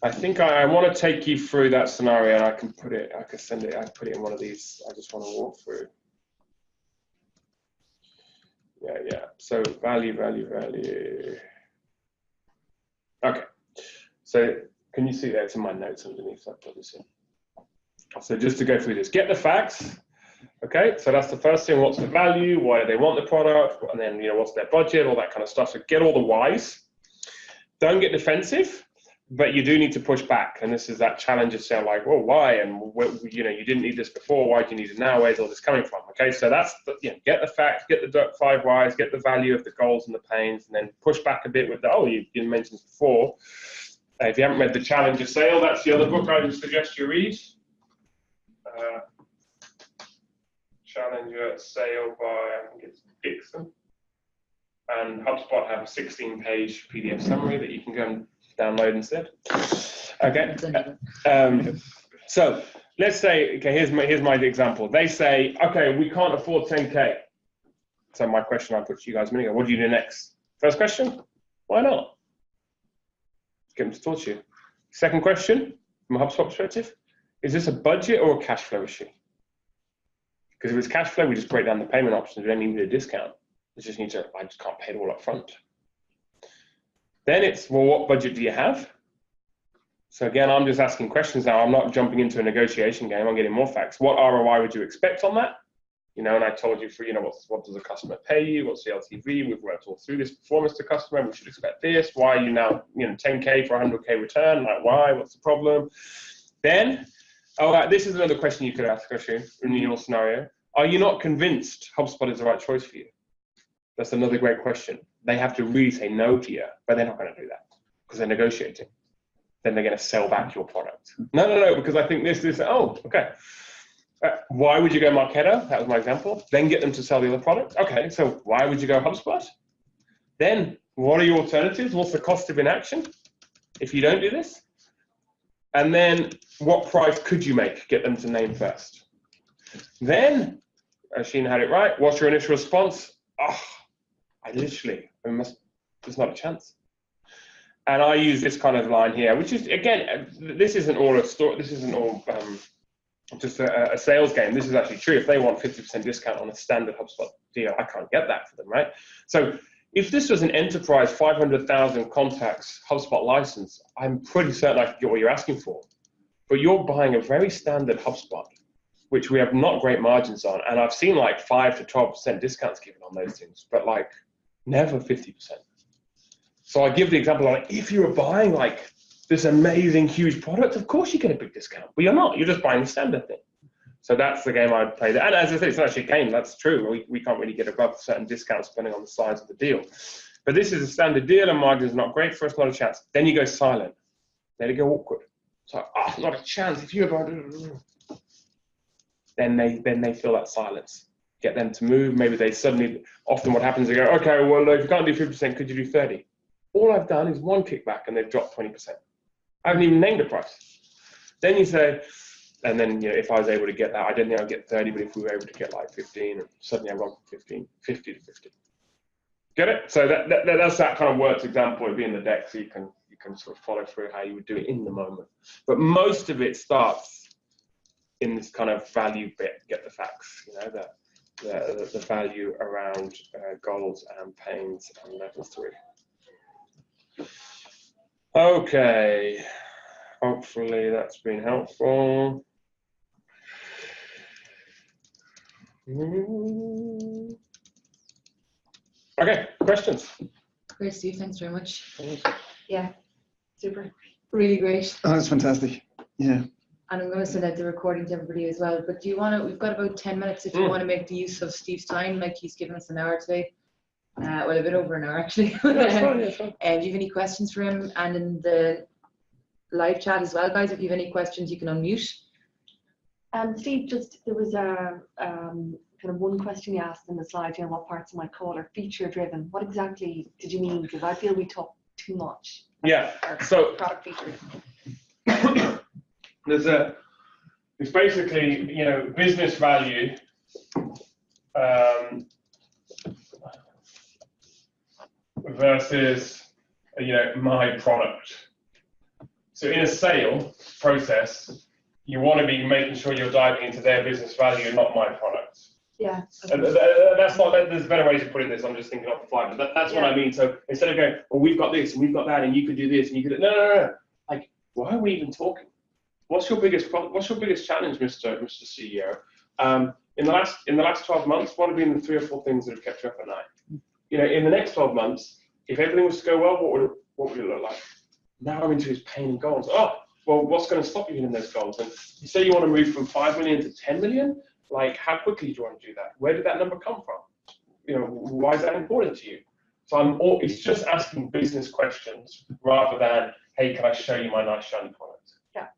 I think I want to take you through that scenario, and I can put it in one of these. I just want to walk through. Yeah. So value. Okay. So can you see that? It's in my notes underneath. So I put this in. So just to go through this, get the facts. Okay, so that's the first thing. What's the value? Why do they want the product? And then what's their budget? All that kind of stuff. So get all the whys. Don't get defensive, but you do need to push back. And this is that challenge of saying like, well, why? And you didn't need this before. Why do you need it now? Where's all this coming from? Okay, so that's get the facts, get the 5 whys, get the value of the goals and the pains, and then push back a bit with the you mentioned before. If you haven't read The Challenge of Sale, that's the other book I would suggest you read. Challenger Sale by, I think it's Dixon. And HubSpot have a 16-page PDF summary that you can go and download instead. Okay. So let's say, okay, here's my example. They say, okay, we can't afford 10K. So my question I put to you guys a minute ago, what do you do next? First question, why not? Get them to talk to you. Second question, from a HubSpot perspective, is this a budget or a cash flow issue? Because if it's cash flow, we just break down the payment options. We don't need a discount. I just can't pay it all up front. Then it's, well, what budget do you have? So again, I'm just asking questions now. I'm not jumping into a negotiation game. I'm getting more facts. What ROI would you expect on that? And I told you what does a customer pay you? What's the LTV? We've worked all through this performance to customer. We should expect this. Why are you now, 10K for 100K return? Like why? What's the problem? Then, this is another question you could ask, actually, in your scenario. Are you not convinced HubSpot is the right choice for you? That's another great question. They have to really say no to you, but they're not going to do that because they're negotiating. Then they're going to sell back your product. No, because I think this. Oh, okay. Why would you go Marketo? That was my example. Then get them to sell the other product. Okay, so why would you go HubSpot? Then what are your alternatives? What's the cost of inaction if you don't do this? And then what price could you make? Get them to name first. Then, Asheen had it right. What's your initial response? There's not a chance. And I use this kind of line here, which is, again, this isn't all a story. This isn't all just a sales game. This is actually true. If they want 50% discount on a standard HubSpot deal, I can't get that for them, right? So if this was an enterprise 500,000 contacts HubSpot license, I'm pretty certain I could get what you're asking for. But you're buying a very standard HubSpot, which we have not great margins on. And I've seen like 5 to 12% discounts given on those things, but like never 50%. So I give the example, like, if you were buying like this amazing, huge product, of course you get a big discount, but you're not. You're just buying the standard thing. So that's the game I'd play. And as I said, it's not actually a game. That's true. We can't really get above certain discounts depending on the size of the deal. But this is a standard deal, and margin's not great for us, not a chance. Then you go silent. Then you go awkward. It's like, not a chance. If you're about then they feel that silence. Get them to move. Maybe they suddenly, often what happens, they go, okay, well, if you can't do 50%, could you do 30? All I've done is one kickback, and they've dropped 20%. I haven't even named a price. Then you say, and then, if I was able to get that, I didn't think I'd get 30, but if we were able to get like 15, and suddenly I've gone from 50 to 50. Get it? So that's that kind of works example. It'd be in the deck, so you can sort of follow through how you would do it in the moment. But most of it starts in this kind of value bit. Get the facts, the value around goals and pains and level 3. Okay. Hopefully that's been helpful. Okay, questions? Great, Steve. Thanks very much. Yeah, super. Really great. Oh, that's fantastic. Yeah. And I'm going to send out the recording to everybody as well. But do you want to, we've got about 10 minutes if you want to make the use of Steve's time, like he's given us an hour today. Well, a bit over an hour actually. That's fine, that's fine. Do you have any questions for him? And in the live chat as well, guys, if you have any questions, you can unmute. Steve, there was a kind of one question you asked in the slide, what parts of my call are feature driven. What exactly did you mean? Because I feel we talk too much. Yeah, so product features. it's basically, business value versus, my product. So in a sale process, you want to be making sure you're diving into their business value and not my product. Yeah. And that's not, there's better ways of putting this. I'm just thinking off the fly, but that's what I mean. So instead of going, well, we've got this and we've got that and you could do this and you could, no. Like, why are we even talking? What's your biggest challenge, Mr. CEO? In the last 12 months, what have been the 3 or 4 things that have kept you up at night? In the next 12 months, if everything was to go well, what would it look like? Now I'm into his pain and goals. Oh, well, what's going to stop you in those goals? And you say you want to move from 5 million to 10 million. Like, how quickly do you want to do that? Where did that number come from? Why is that important to you? So it's just asking business questions rather than, hey, can I show you my nice shiny product? Yeah.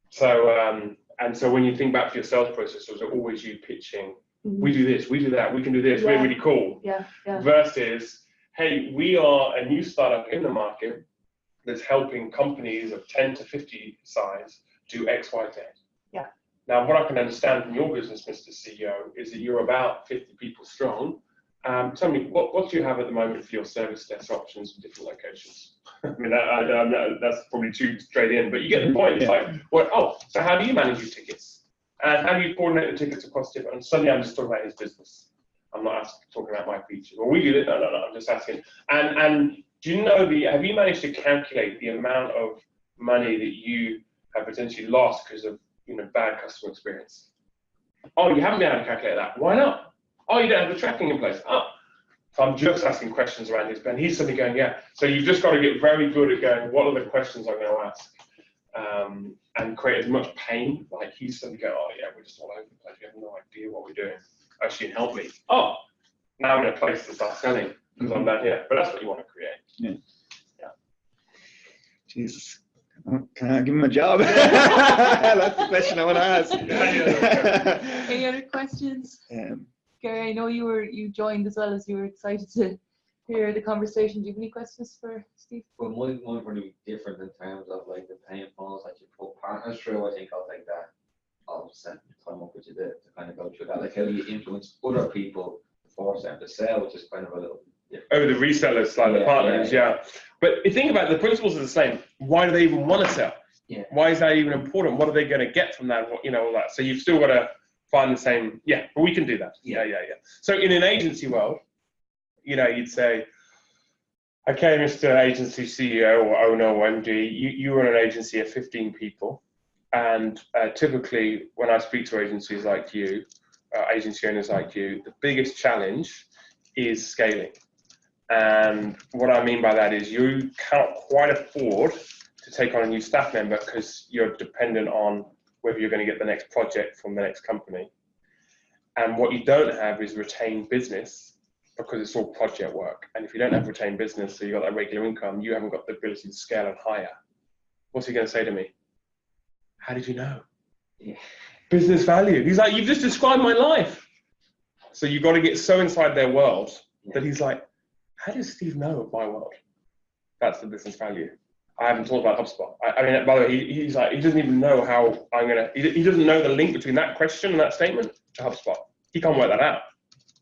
So so when you think back to your sales process, was it always you pitching? Mm-hmm. We do this, we do that, we can do this. We're really cool. Yeah. Versus, hey, we are a new startup in the market that's helping companies of 10 to 50 size do X, Y, Z. Yeah. Now, what I can understand from your business, Mr. CEO, is that you're about 50 people strong. Tell me, what do you have at the moment for your service desk options in different locations? I mean, that's probably too straight in, but you get the point. It's like, so how do you manage your tickets? And how do you coordinate the tickets across different? And suddenly I'm just talking about his business. I'm not talking about my features. Well, we do it. No, I'm just asking. And do you know have you managed to calculate the amount of money that you have potentially lost because of bad customer experience? Oh, you haven't been able to calculate that. Why not? Oh, you don't have the tracking in place. Oh, so I'm just asking questions around this, and he's suddenly going, yeah. So you've just got to get very good at going, what are the questions I'm going to ask? And create as much pain. Like he's suddenly going, oh yeah, we're just all over the place. We have no idea what we're doing. Actually, help me. Oh, now I'm in a place to start selling because I'm down here. But that's what you want to create. Yeah. Jesus. Can I give him a job? That's the question I want to ask. Any other questions? Gary, I know you joined as well as you were excited to hear the conversation. Do you have any questions for Steve? Well, mine would be different in terms of like the pain points that you put partners through. I think I'll take that. I'll set time up with you to kind of go through that. Like how do you influence other people to force them to sell, which is kind of a little different. Over the resellers, like the partners, yeah. But if you think about it, the principles are the same. Why do they even want to sell? Yeah. Why is that even important? What are they going to get from that? All that. So you've still got to find the same. Yeah, but we can do that. Yeah. So in an agency world, you'd say, okay, Mr. Agency CEO or owner or MD, you run an agency of 15 people. And typically when I speak to agencies like you, agency owners like you, the biggest challenge is scaling. And what I mean by that is you can't quite afford to take on a new staff member because you're dependent on whether you're going to get the next project from the next company. And what you don't have is retained business because it's all project work. And if you don't have retained business, so you've got that regular income, you haven't got the ability to scale and hire. What's he going to say to me? How did you know? Yeah. Business value. He's like, you've just described my life. So you've got to get so inside their world that he's like, how does Steve know of my world? That's the business value. I haven't talked about HubSpot. I mean, by the way, he's like, he doesn't even know how I'm going to, he doesn't know the link between that question and that statement to HubSpot. He can't work that out.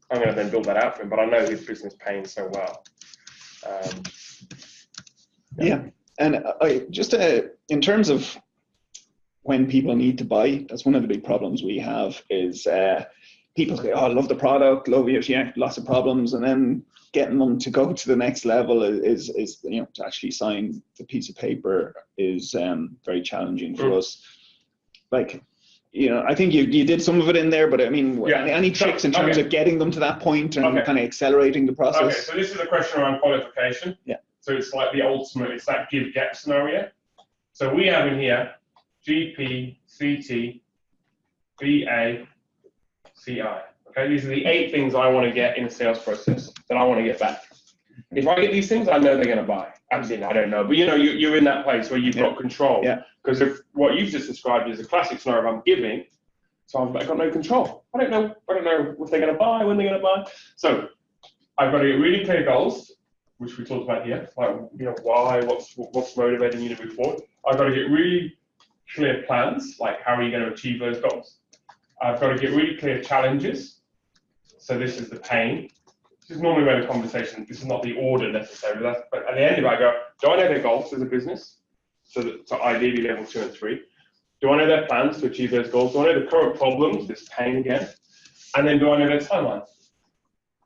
I'm going to then build that out for him, but I know his business pain so well. Yeah. And in terms of when people need to buy, that's one of the big problems we have is people say, oh, I love the product, love it, yeah, lots of problems. And then getting them to go to the next level is to actually sign the piece of paper is very challenging for us. Like, I think you did some of it in there, but I mean, any tricks in terms of getting them to that point and kind of accelerating the process? Okay, so this is a question around qualification. Yeah. So it's like the ultimate, it's that give-get scenario. So we have in here GP, CT, BA, CI. Okay, these are the 8 things I want to get in a sales process that I want to get back. If I get these things, I know they're going to buy. Absolutely, I don't know, but you're in that place where you've got control. Yeah. Because if what you've just described is a classic scenario I'm giving, so I've got no control. I don't know if they're going to buy, when they're going to buy. So I've got to get really clear goals, which we talked about here, like why, what's motivating you to move forward. I've got to get really clear plans, like how are you going to achieve those goals. I've got to get really clear challenges. So this is the pain. This is normally where the conversation, this is not the order necessarily, but at the end of it, I go, do I know their goals as a business? So ideally level 2 and 3. Do I know their plans to achieve those goals? Do I know the current problems, this pain again? And then do I know their timeline?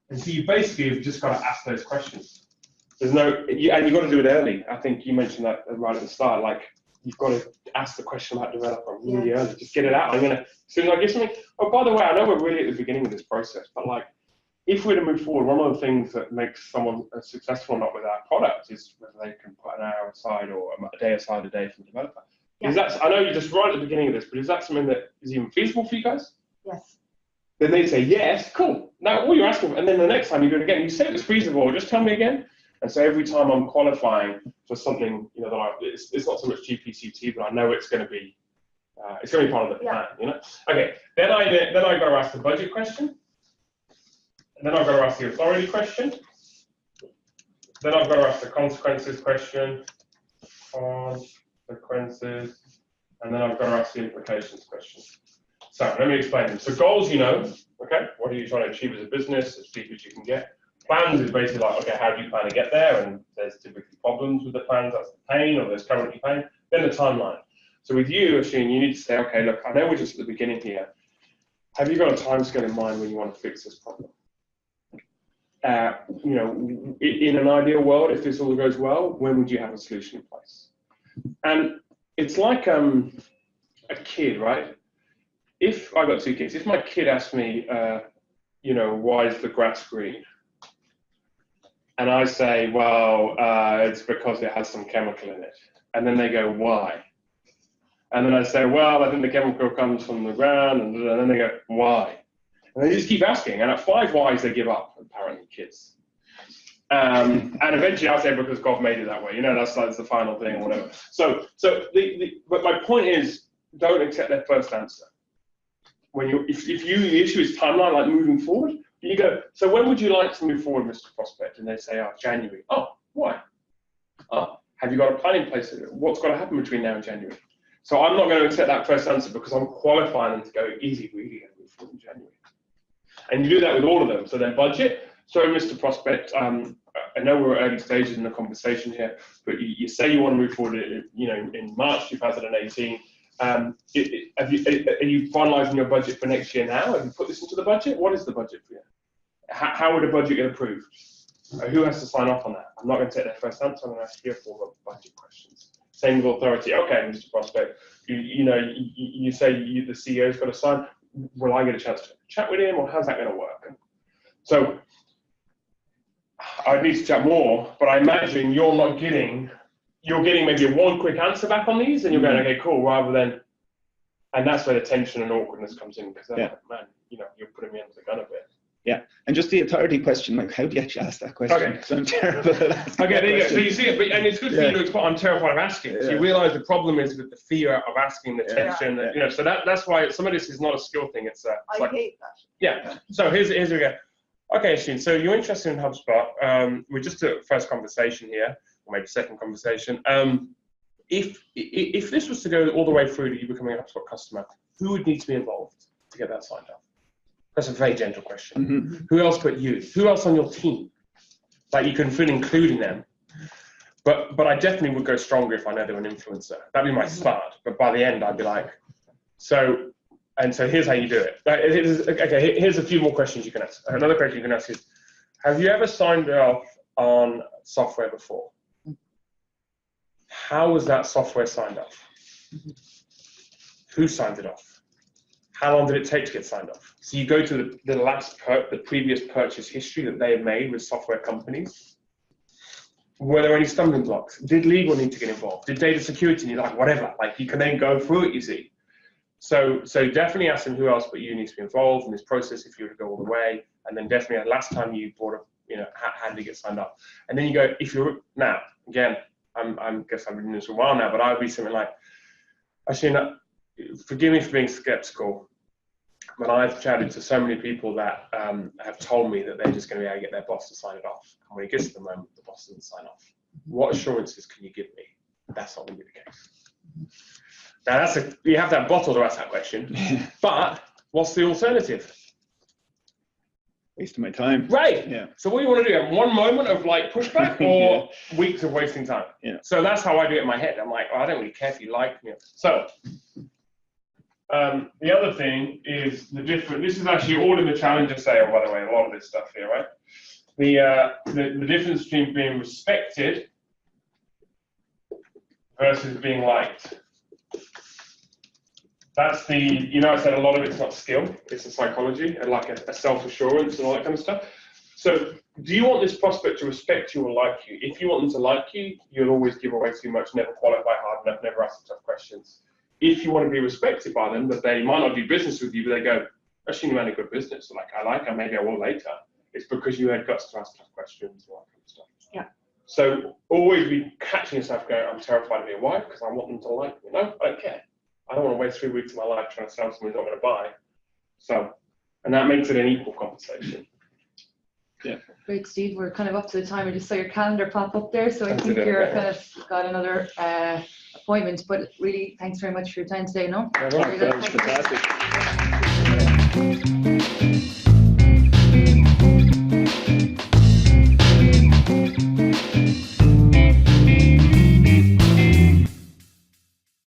And so you basically have just got to ask those questions. And you've got to do it early. I think you mentioned that right at the start, like you've got to ask the question about developer really early. Just get it out. As soon as I get something, oh, by the way, I know we're really at the beginning of this process, but like, if we're to move forward, one of the things that makes someone successful or not with our product is whether they can put an hour aside or a day aside a day from the developer. Yeah. I know you're just right at the beginning of this, but is that something that is even feasible for you guys? Yes. Then they say, yes, cool. Now, all you're asking for, and then the next time you do it again, you say it's feasible, just tell me again. And so every time I'm qualifying for something, it's not so much GPCT, but I know it's going to be part of the plan, Okay, then I got to ask the budget question. And then I've got to ask the authority question. Then I've got to ask the consequences question. Consequences. And then I've got to ask the implications question. So let me explain them. So goals, okay, what are you trying to achieve as a business, as deep as you can get. Plans is basically like, okay, how do you plan to get there? And there's typically problems with the plans, that's the pain, or there's currently pain. Then the timeline. So with you, Asheen, you need to say, okay, look, I know we're just at the beginning here. Have you got a timescale in mind when you want to fix this problem? In an ideal world, if this all goes well, when would you have a solution in place? And it's like a kid, right? If I got 2 kids, if my kid asked me, why is the grass green? And I say, well, it's because it has some chemical in it. And then they go, why? And then I say, well, I think the chemical comes from the ground. And then they go, why? And they just keep asking. And at 5 whys, they give up, apparently, kids. And eventually I'll say, because God made it that way. That's the final thing or whatever. But my point is, don't accept their first answer. If the issue is timeline, like moving forward, you go, so when would you like to move forward, Mr. Prospect? And they say, January. Oh, why? Oh, have you got a plan in place? What's got to happen between now and January? So I'm not going to accept that first answer because I'm qualifying them to go, easy, really going to move forward in January. And you do that with all of them. So then budget. So Mr. Prospect, I know we're at early stages in the conversation here, but you say you want to move forward, in March 2018. Are you finalising your budget for next year now? Have you put this into the budget? What is the budget for you? How would a budget get approved? Who has to sign off on that? I'm not going to take their first answer. I'm going to ask you for budget questions. Same with authority. Okay, Mr. Prospect, you say the CEO's got to sign. Will I get a chance to chat with him, or how's that going to work? So I'd need to chat more, but I imagine you're getting maybe a one quick answer back on these, and you're going, okay, cool, rather than, and that's where the tension and awkwardness comes in, because man, you're putting me under the gun a bit. Yeah, and just the authority question, like, how do you actually ask that question? Okay. Because I'm terrible at asking. Okay, there you go. So you see it, and it's good for you to explain. I'm terrified of asking. So you realise the problem is with the fear of asking, the tension. So that's why some of this is not a skill thing. It's I hate that. Yeah. So here's we go. Okay, Sheen. So you're interested in HubSpot. We just took first conversation here, or maybe second conversation. If this was to go all the way through to you becoming a HubSpot customer, who would need to be involved to get that signed up? That's a very gentle question. Mm-hmm. Who else but you? Who else on your team? Like you can feel including them. But I definitely would go stronger if I know they're an influencer. That'd be my start. But by the end, I'd be like, so here's how you do it. Here's a few more questions you can ask. Another question you can ask is, have you ever signed off on software before? How was that software signed off? Who signed it off? How long did it take to get signed off? So you go to the previous purchase history that they have made with software companies. Were there any stumbling blocks? Did legal need to get involved? Did data security need, like whatever? Like you can then go through it, you see. So definitely ask them who else but you needs to be involved in this process if you were to go all the way. And then definitely last time you brought up, how did you get signed up? And then you go, if you're, now, again, I guess I've been doing this for a while now, but I would be something like, actually, forgive me for being skeptical, but I've chatted to so many people that have told me that they're just going to be able to get their boss to sign it off. And when it gets to the moment, the boss doesn't sign off. What assurances can you give me? That's not going to be the case. Now, you have that bottle to ask that question. But what's the alternative? Wasting my time. Right. Yeah. So what do you want to do? Have one moment of like pushback or weeks of wasting time? Yeah. So that's how I do it in my head. I'm like, I don't really care if you like me. So the other thing is this is actually all in the Challenger sale, by the way, a lot of this stuff here, right? The difference between being respected versus being liked. That's I said a lot of it's not skill, it's a psychology and like a self-assurance and all that kind of stuff. So do you want this prospect to respect you or like you? If you want them to like you, you'll always give away too much, never qualify hard enough, never ask tough questions. If you want to be respected by them, that they might not do business with you, but they go, actually, you ran a good business. Like, I like her, maybe I will later. It's because you had guts to ask tough questions and all that kind of stuff. Yeah. So always be catching yourself going, I'm terrified of being white because I want them to like me. No, I don't care. I don't want to waste 3 weeks of my life trying to sell someone who's not going to buy. So, and that makes it an equal conversation. Yeah. Great, Steve. We're kind of up to the time. I just saw your calendar pop up there, so I That's think it, you're okay. kind of got another appointment. But really, thanks very much for your time today. No. Yeah, well, Fantastic.